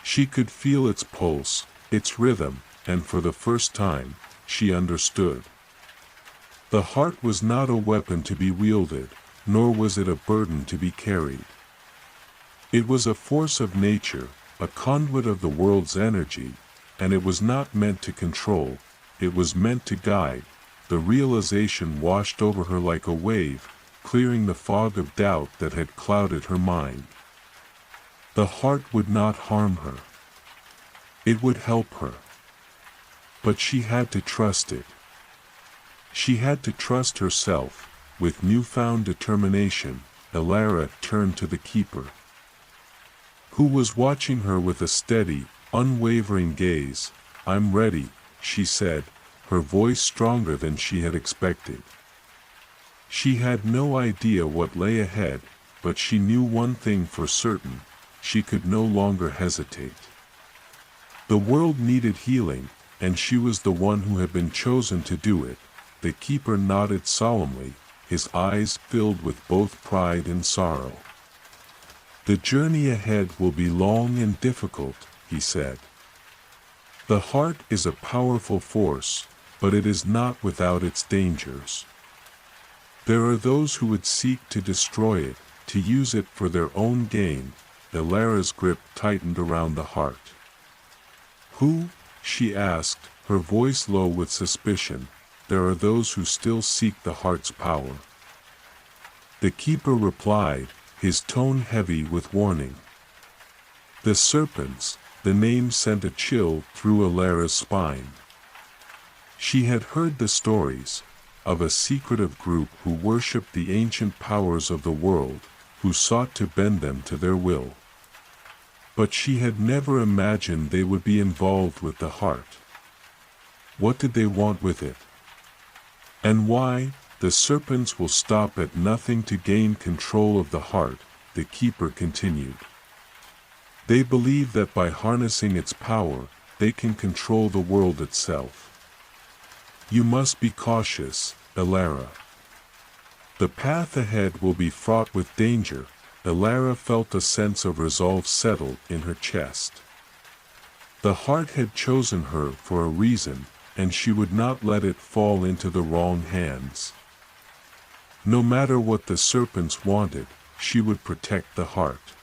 She could feel its pulse, its rhythm, and for the first time, she understood. The heart was not a weapon to be wielded, nor was it a burden to be carried. It was a force of nature, a conduit of the world's energy, and it was not meant to control, it was meant to guide. The realization washed over her like a wave, clearing the fog of doubt that had clouded her mind. The heart would not harm her. It would help her. But she had to trust it. She had to trust herself. With newfound determination, Elara turned to the keeper, who was watching her with a steady, unwavering gaze. "I'm ready," she said, her voice stronger than she had expected. She had no idea what lay ahead, but she knew one thing for certain: she could no longer hesitate. The world needed healing, and she was the one who had been chosen to do it. The keeper nodded solemnly, his eyes filled with both pride and sorrow. "The journey ahead will be long and difficult," he said. "The heart is a powerful force, but it is not without its dangers. There are those who would seek to destroy it, to use it for their own gain." Elara's grip tightened around the heart. "Who?" she asked, her voice low with suspicion. "There are those who still seek the heart's power." The keeper replied, his tone heavy with warning. "The serpents." The name sent a chill through Elara's spine. She had heard the stories of a secretive group who worshipped the ancient powers of the world, who sought to bend them to their will. But she had never imagined they would be involved with the heart. What did they want with it? And why? "The serpents will stop at nothing to gain control of the heart," the keeper continued. "They believe that by harnessing its power, they can control the world itself. You must be cautious, Elara. The path ahead will be fraught with danger." Elara felt a sense of resolve settle in her chest. The heart had chosen her for a reason, and she would not let it fall into the wrong hands. No matter what the serpents wanted, she would protect the heart.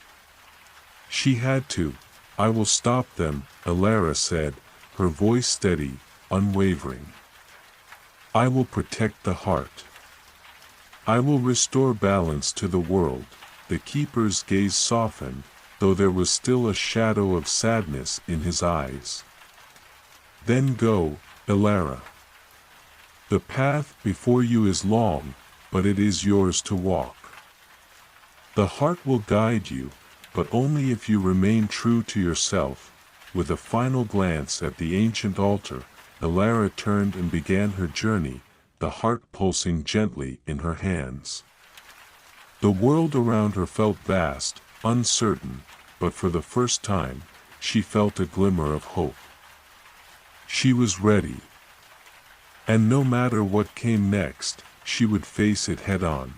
She had to. "I will stop them," Elara said, her voice steady, unwavering. "I will protect the heart. I will restore balance to the world." The keeper's gaze softened, though there was still a shadow of sadness in his eyes. "Then go, Elara. The path before you is long, but it is yours to walk. The heart will guide you, but only if you remain true to yourself." With a final glance at the ancient altar, Elara turned and began her journey, the heart pulsing gently in her hands. The world around her felt vast, uncertain, but for the first time, she felt a glimmer of hope. She was ready. And no matter what came next, she would face it head-on.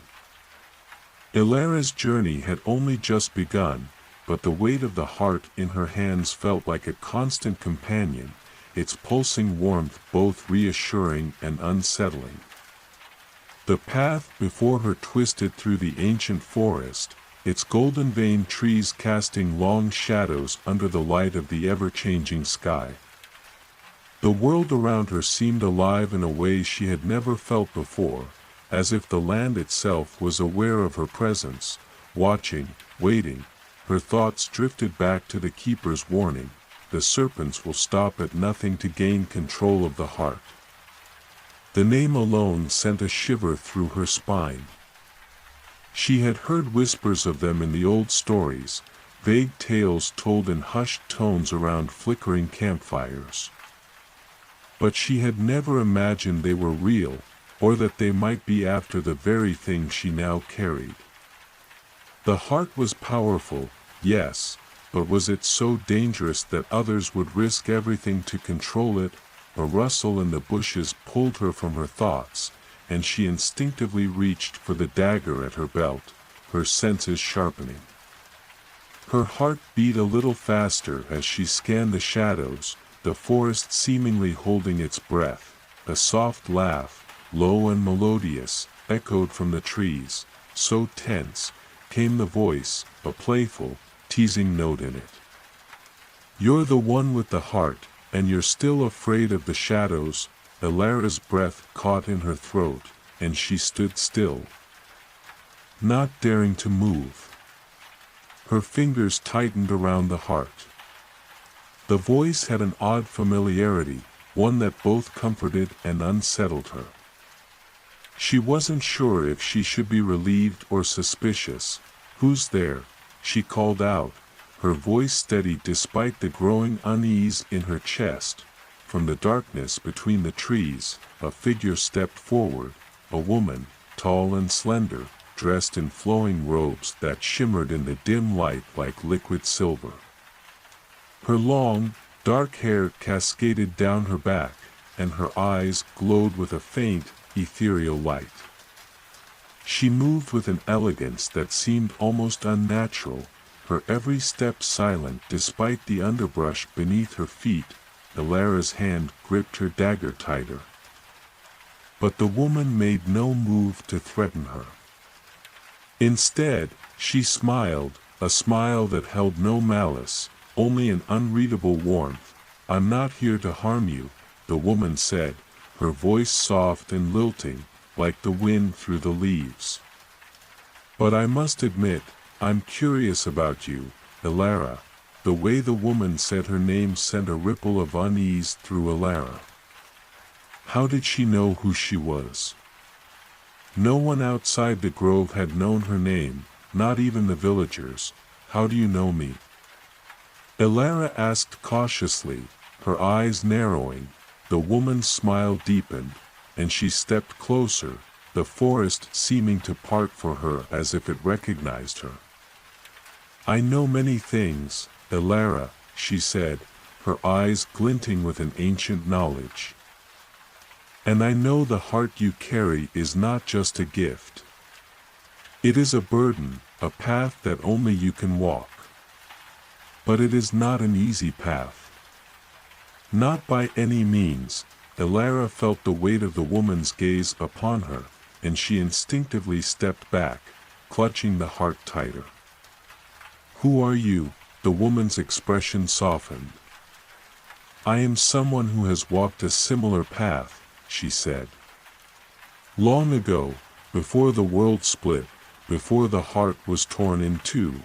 Elara's journey had only just begun, but the weight of the heart in her hands felt like a constant companion, its pulsing warmth both reassuring and unsettling. The path before her twisted through the ancient forest, its golden-veined trees casting long shadows under the light of the ever-changing sky. The world around her seemed alive in a way she had never felt before, as if the land itself was aware of her presence, watching, waiting. Her thoughts drifted back to the keeper's warning: the serpents will stop at nothing to gain control of the heart. The name alone sent a shiver through her spine. She had heard whispers of them in the old stories, vague tales told in hushed tones around flickering campfires. But she had never imagined they were real, or that they might be after the very thing she now carried. The heart was powerful, yes, but was it so dangerous that others would risk everything to control it? A rustle in the bushes pulled her from her thoughts, and she instinctively reached for the dagger at her belt, her senses sharpening. Her heart beat a little faster as she scanned the shadows, the forest seemingly holding its breath. A soft laugh, low and melodious, echoed from the trees. So tense, came the voice, a playful, teasing note in it. "You're the one with the heart, and you're still afraid of the shadows." Elara's breath caught in her throat, and she stood still, not daring to move. Her fingers tightened around the heart. The voice had an odd familiarity, one that both comforted and unsettled her. She wasn't sure if she should be relieved or suspicious. "Who's there?" she called out, her voice steady despite the growing unease in her chest. From the darkness between the trees, a figure stepped forward, a woman, tall and slender, dressed in flowing robes that shimmered in the dim light like liquid silver. Her long, dark hair cascaded down her back, and her eyes glowed with a faint, ethereal light. She moved with an elegance that seemed almost unnatural, her every step silent despite the underbrush beneath her feet. Elara's hand gripped her dagger tighter. But the woman made no move to threaten her. Instead, she smiled, a smile that held no malice, only an unreadable warmth. "I'm not here to harm you," the woman said, her voice soft and lilting, like the wind through the leaves. "But I must admit, I'm curious about you, Elara." The way the woman said her name sent a ripple of unease through Elara. How did she know who she was? No one outside the grove had known her name, not even the villagers. "How do you know me?" Elara asked cautiously, her eyes narrowing. The woman's smile deepened, and she stepped closer, the forest seeming to part for her as if it recognized her. "I know many things, Elara," she said, her eyes glinting with an ancient knowledge. "And I know the heart you carry is not just a gift. It is a burden, a path that only you can walk. But it is not an easy path." Not by any means. Elara felt the weight of the woman's gaze upon her, and she instinctively stepped back, clutching the heart tighter. "Who are you?" The woman's expression softened. "I am someone who has walked a similar path," she said. "Long ago, before the world split, before the heart was torn in two.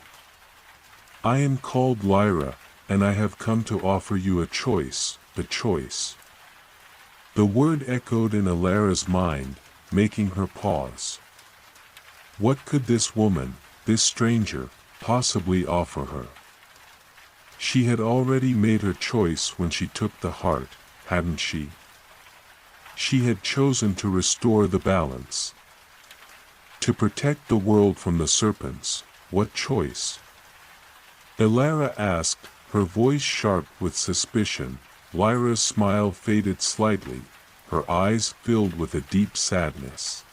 I am called Lyra, and I have come to offer you a choice, the choice." The word echoed in Elara's mind, making her pause. What could this woman, this stranger, possibly offer her? She had already made her choice when she took the heart, hadn't she? She had chosen to restore the balance. To protect the world from the serpents. What choice? Elara asked, her voice sharp with suspicion. Lyra's smile faded slightly, her eyes filled with a deep sadness.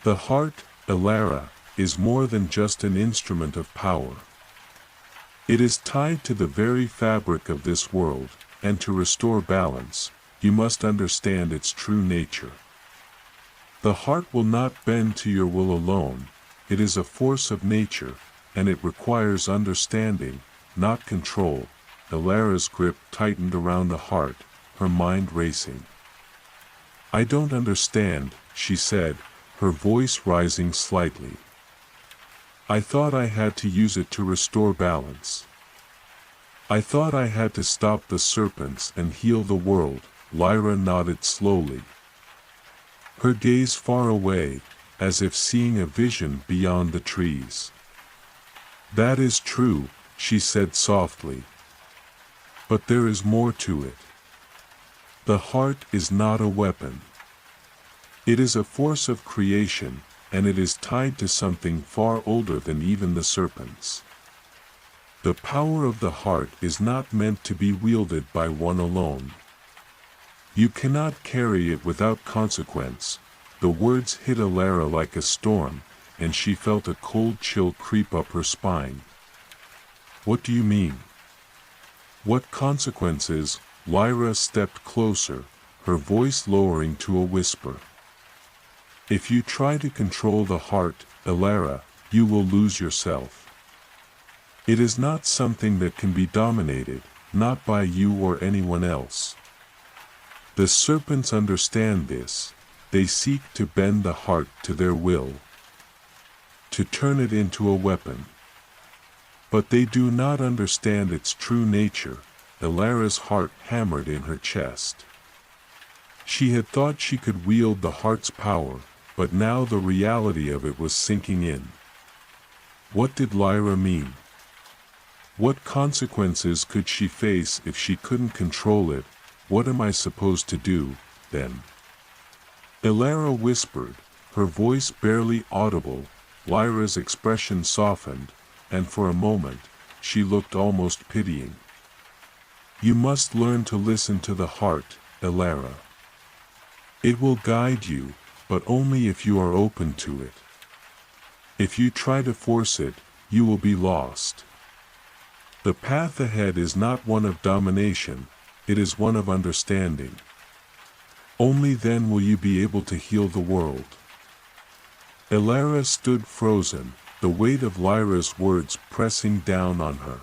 "The heart, Elara, is more than just an instrument of power. It is tied to the very fabric of this world, and to restore balance, you must understand its true nature. The heart will not bend to your will alone, It is a force of nature, and it requires understanding, not control. Elara's grip tightened around the heart, her mind racing. I don't understand, she said, her voice rising slightly. I thought I had to use it to restore balance. I thought I had to stop the serpents and heal the world. Lyra nodded slowly, her gaze far away, as if seeing a vision beyond the trees. That is true, she said softly. But there is more to it. The heart is not a weapon. It is a force of creation, and it is tied to something far older than even the serpents. The power of the heart is not meant to be wielded by one alone. You cannot carry it without consequence. The words hit Elara like a storm, and she felt a cold chill creep up her spine. What do you mean? What consequences? Lyra stepped closer, her voice lowering to a whisper. If you try to control the heart, Elara, you will lose yourself. It is not something that can be dominated, not by you or anyone else. The serpents understand this. They seek to bend the heart to their will, to turn it into a weapon. But they do not understand its true nature. Elara's heart hammered in her chest. She had thought she could wield the heart's power, but now the reality of it was sinking in. What did Lyra mean? What consequences could she face if she couldn't control it? What am I supposed to do, then? Elara whispered, her voice barely audible. Lyra's expression softened, and for a moment, she looked almost pitying. You must learn to listen to the heart, Elara. It will guide you, but only if you are open to it. If you try to force it, you will be lost. The path ahead is not one of domination, it is one of understanding. Only then will you be able to heal the world. Elara stood frozen, the weight of Lyra's words pressing down on her.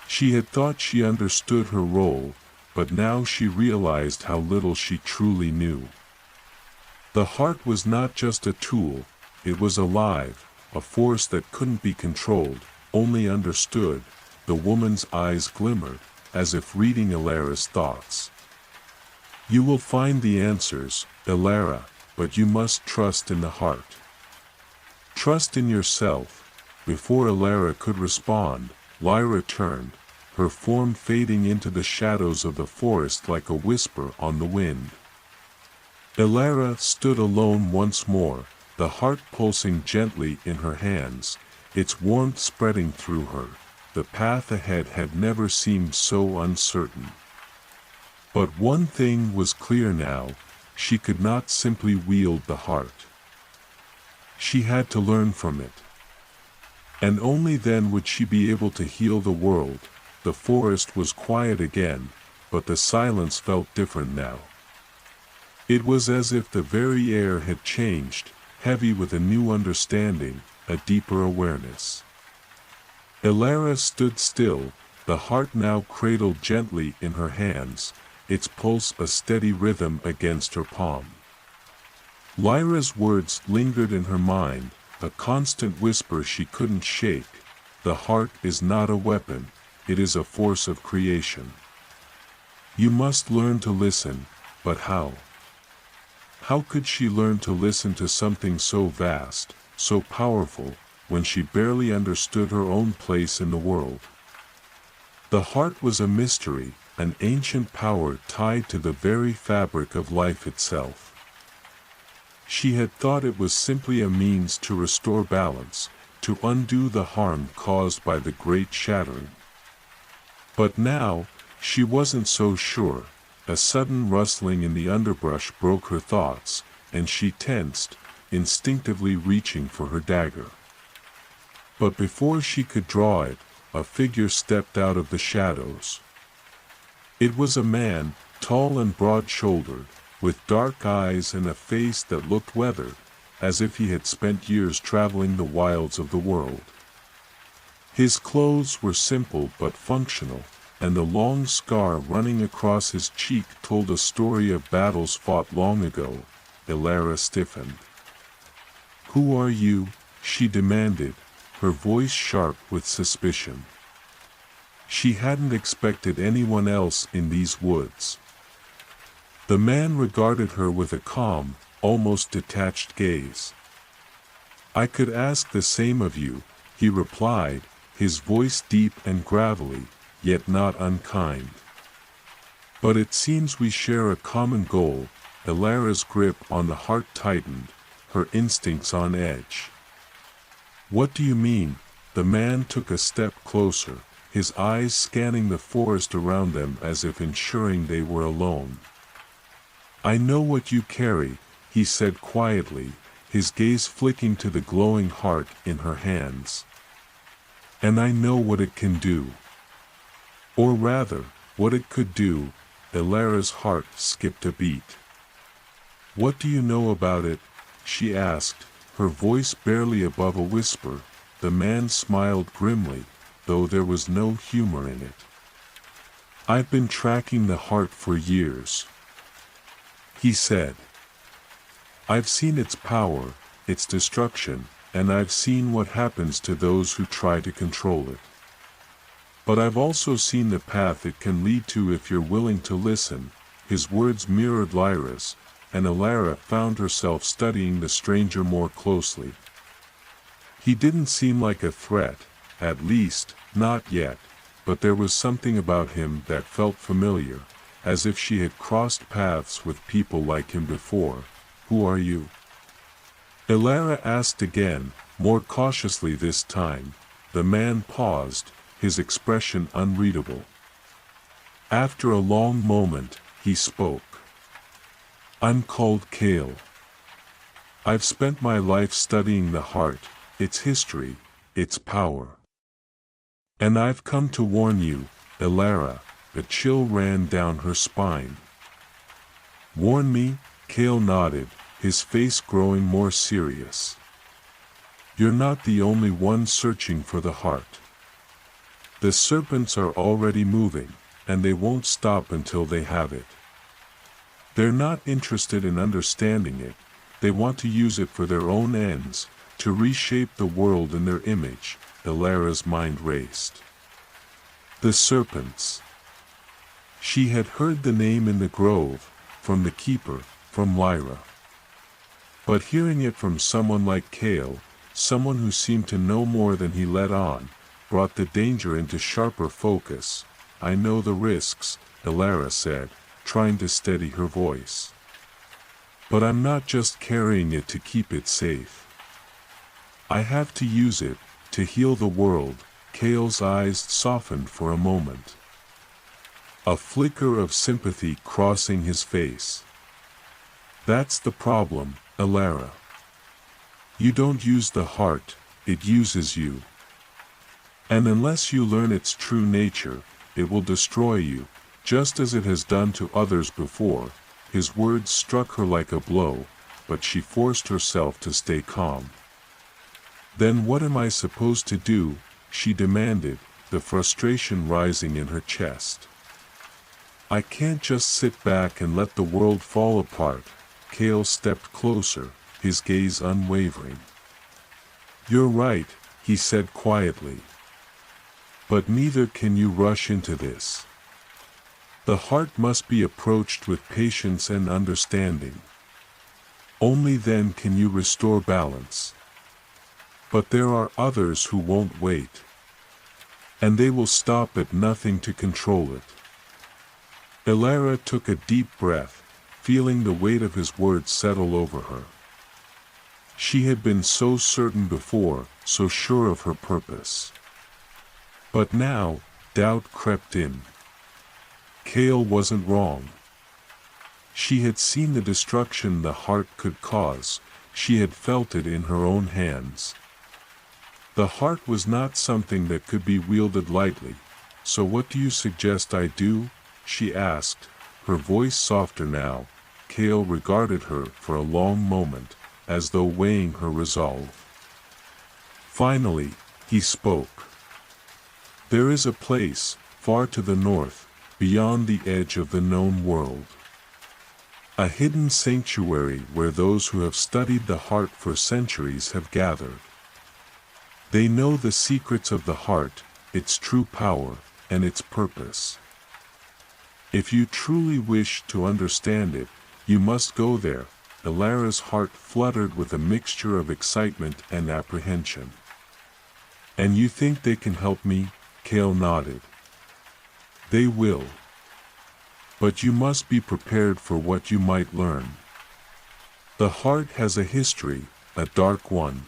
She had thought she understood her role, but now she realized how little she truly knew. The heart was not just a tool, it was alive, a force that couldn't be controlled, only understood. The woman's eyes glimmered, as if reading Elara's thoughts. You will find the answers, Elara, but you must trust in the heart. Trust in yourself. Before Elara could respond, Lyra turned, her form fading into the shadows of the forest like a whisper on the wind. Elara stood alone once more, the heart pulsing gently in her hands, its warmth spreading through her. The path ahead had never seemed so uncertain. But one thing was clear now, she could not simply wield the heart. She had to learn from it. And only then would she be able to heal the world. The forest was quiet again, but the silence felt different now. It was as if the very air had changed, heavy with a new understanding, a deeper awareness. Elara stood still, the heart now cradled gently in her hands, its pulse a steady rhythm against her palm. Lyra's words lingered in her mind, a constant whisper she couldn't shake. The heart is not a weapon, it is a force of creation. You must learn to listen, but how? How could she learn to listen to something so vast, so powerful, when she barely understood her own place in the world? The heart was a mystery, an ancient power tied to the very fabric of life itself. She had thought it was simply a means to restore balance, to undo the harm caused by the great shattering. But now, she wasn't so sure. A sudden rustling in the underbrush broke her thoughts, and she tensed, instinctively reaching for her dagger. But before she could draw it, a figure stepped out of the shadows. It was a man, tall and broad-shouldered, with dark eyes and a face that looked weathered, as if he had spent years traveling the wilds of the world. His clothes were simple but functional, and the long scar running across his cheek told a story of battles fought long ago. Elara stiffened. "Who are you?" she demanded, her voice sharp with suspicion. She hadn't expected anyone else in these woods. The man regarded her with a calm, almost detached gaze. "I could ask the same of you," he replied, his voice deep and gravelly, yet not unkind. "But it seems we share a common goal." Elara's grip on the heart tightened, her instincts on edge. "What do you mean?" The man took a step closer, his eyes scanning the forest around them as if ensuring they were alone. "I know what you carry," he said quietly, his gaze flicking to the glowing heart in her hands. "And I know what it can do. Or rather, what it could do." Elara's heart skipped a beat. "What do you know about it?" she asked, her voice barely above a whisper. The man smiled grimly, though there was no humor in it. "I've been tracking the heart for years," he said. "I've seen its power, its destruction, and I've seen what happens to those who try to control it. But I've also seen the path it can lead to if you're willing to listen." His words mirrored Lyra's, and Elara found herself studying the stranger more closely. He didn't seem like a threat, at least, not yet, but there was something about him that felt familiar, as if she had crossed paths with people like him before. "Who are you?" Elara asked again, more cautiously this time. The man paused, his expression unreadable. After a long moment, he spoke. "I'm called Kale. I've spent my life studying the heart, its history, its power. And I've come to warn you." Elara, a chill ran down her spine. "Warn me?" Kale nodded, his face growing more serious. "You're not the only one searching for the heart. The serpents are already moving, and they won't stop until they have it. They're not interested in understanding it, they want to use it for their own ends, to reshape the world in their image." Elara's mind raced. The serpents. She had heard the name in the grove, from the keeper, from Lyra. But hearing it from someone like Kale, someone who seemed to know more than he let on, brought the danger into sharper focus. "I know the risks," Elara said, trying to steady her voice. "But I'm not just carrying it to keep it safe. I have to use it, to heal the world." Kale's eyes softened for a moment, a flicker of sympathy crossing his face. "That's the problem, Elara. You don't use the heart, it uses you. And unless you learn its true nature, it will destroy you, just as it has done to others before." His words struck her like a blow, but she forced herself to stay calm. "Then what am I supposed to do?" she demanded, the frustration rising in her chest. "I can't just sit back and let the world fall apart." Kale stepped closer, his gaze unwavering. "You're right," he said quietly. "But neither can you rush into this. The heart must be approached with patience and understanding. Only then can you restore balance. But there are others who won't wait. And they will stop at nothing to control it." Elara took a deep breath, feeling the weight of his words settle over her. She had been so certain before, so sure of her purpose. But now, doubt crept in. Kale wasn't wrong. She had seen the destruction the heart could cause, she had felt it in her own hands. The heart was not something that could be wielded lightly. "So what do you suggest I do?" she asked, her voice softer now. Kale regarded her for a long moment, as though weighing her resolve. Finally, he spoke. There is a place, far to the north, beyond the edge of the known world. A hidden sanctuary where those who have studied the heart for centuries have gathered. They know the secrets of the heart, its true power, and its purpose. If you truly wish to understand it, you must go there. Elara's heart fluttered with a mixture of excitement and apprehension. And you think they can help me? Kale nodded. They will. But you must be prepared for what you might learn. The heart has a history, a dark one.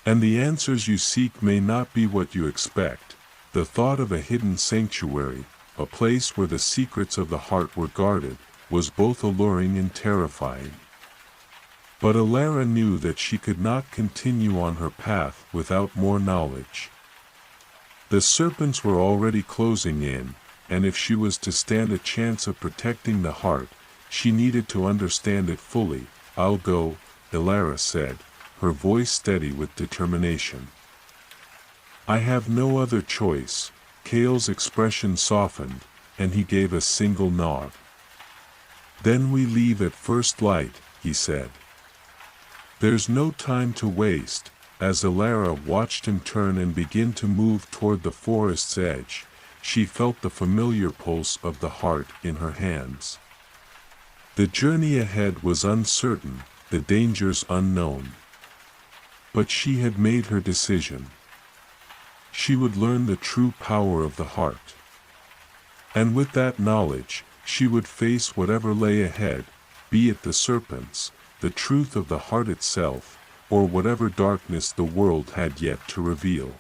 And the answers you seek may not be what you expect. The thought of a hidden sanctuary, a place where the secrets of the heart were guarded, was both alluring and terrifying. But Elara knew that she could not continue on her path without more knowledge. The serpents were already closing in, and if she was to stand a chance of protecting the heart, she needed to understand it fully. I'll go, Elara said, her voice steady with determination. I have no other choice. Kale's expression softened, and he gave a single nod. Then we leave at first light, he said. There's no time to waste. As Elara watched him turn and begin to move toward the forest's edge, she felt the familiar pulse of the heart in her hands. The journey ahead was uncertain, the dangers unknown. But she had made her decision. She would learn the true power of the heart. And with that knowledge, she would face whatever lay ahead, be it the serpents, the truth of the heart itself, or whatever darkness the world had yet to reveal.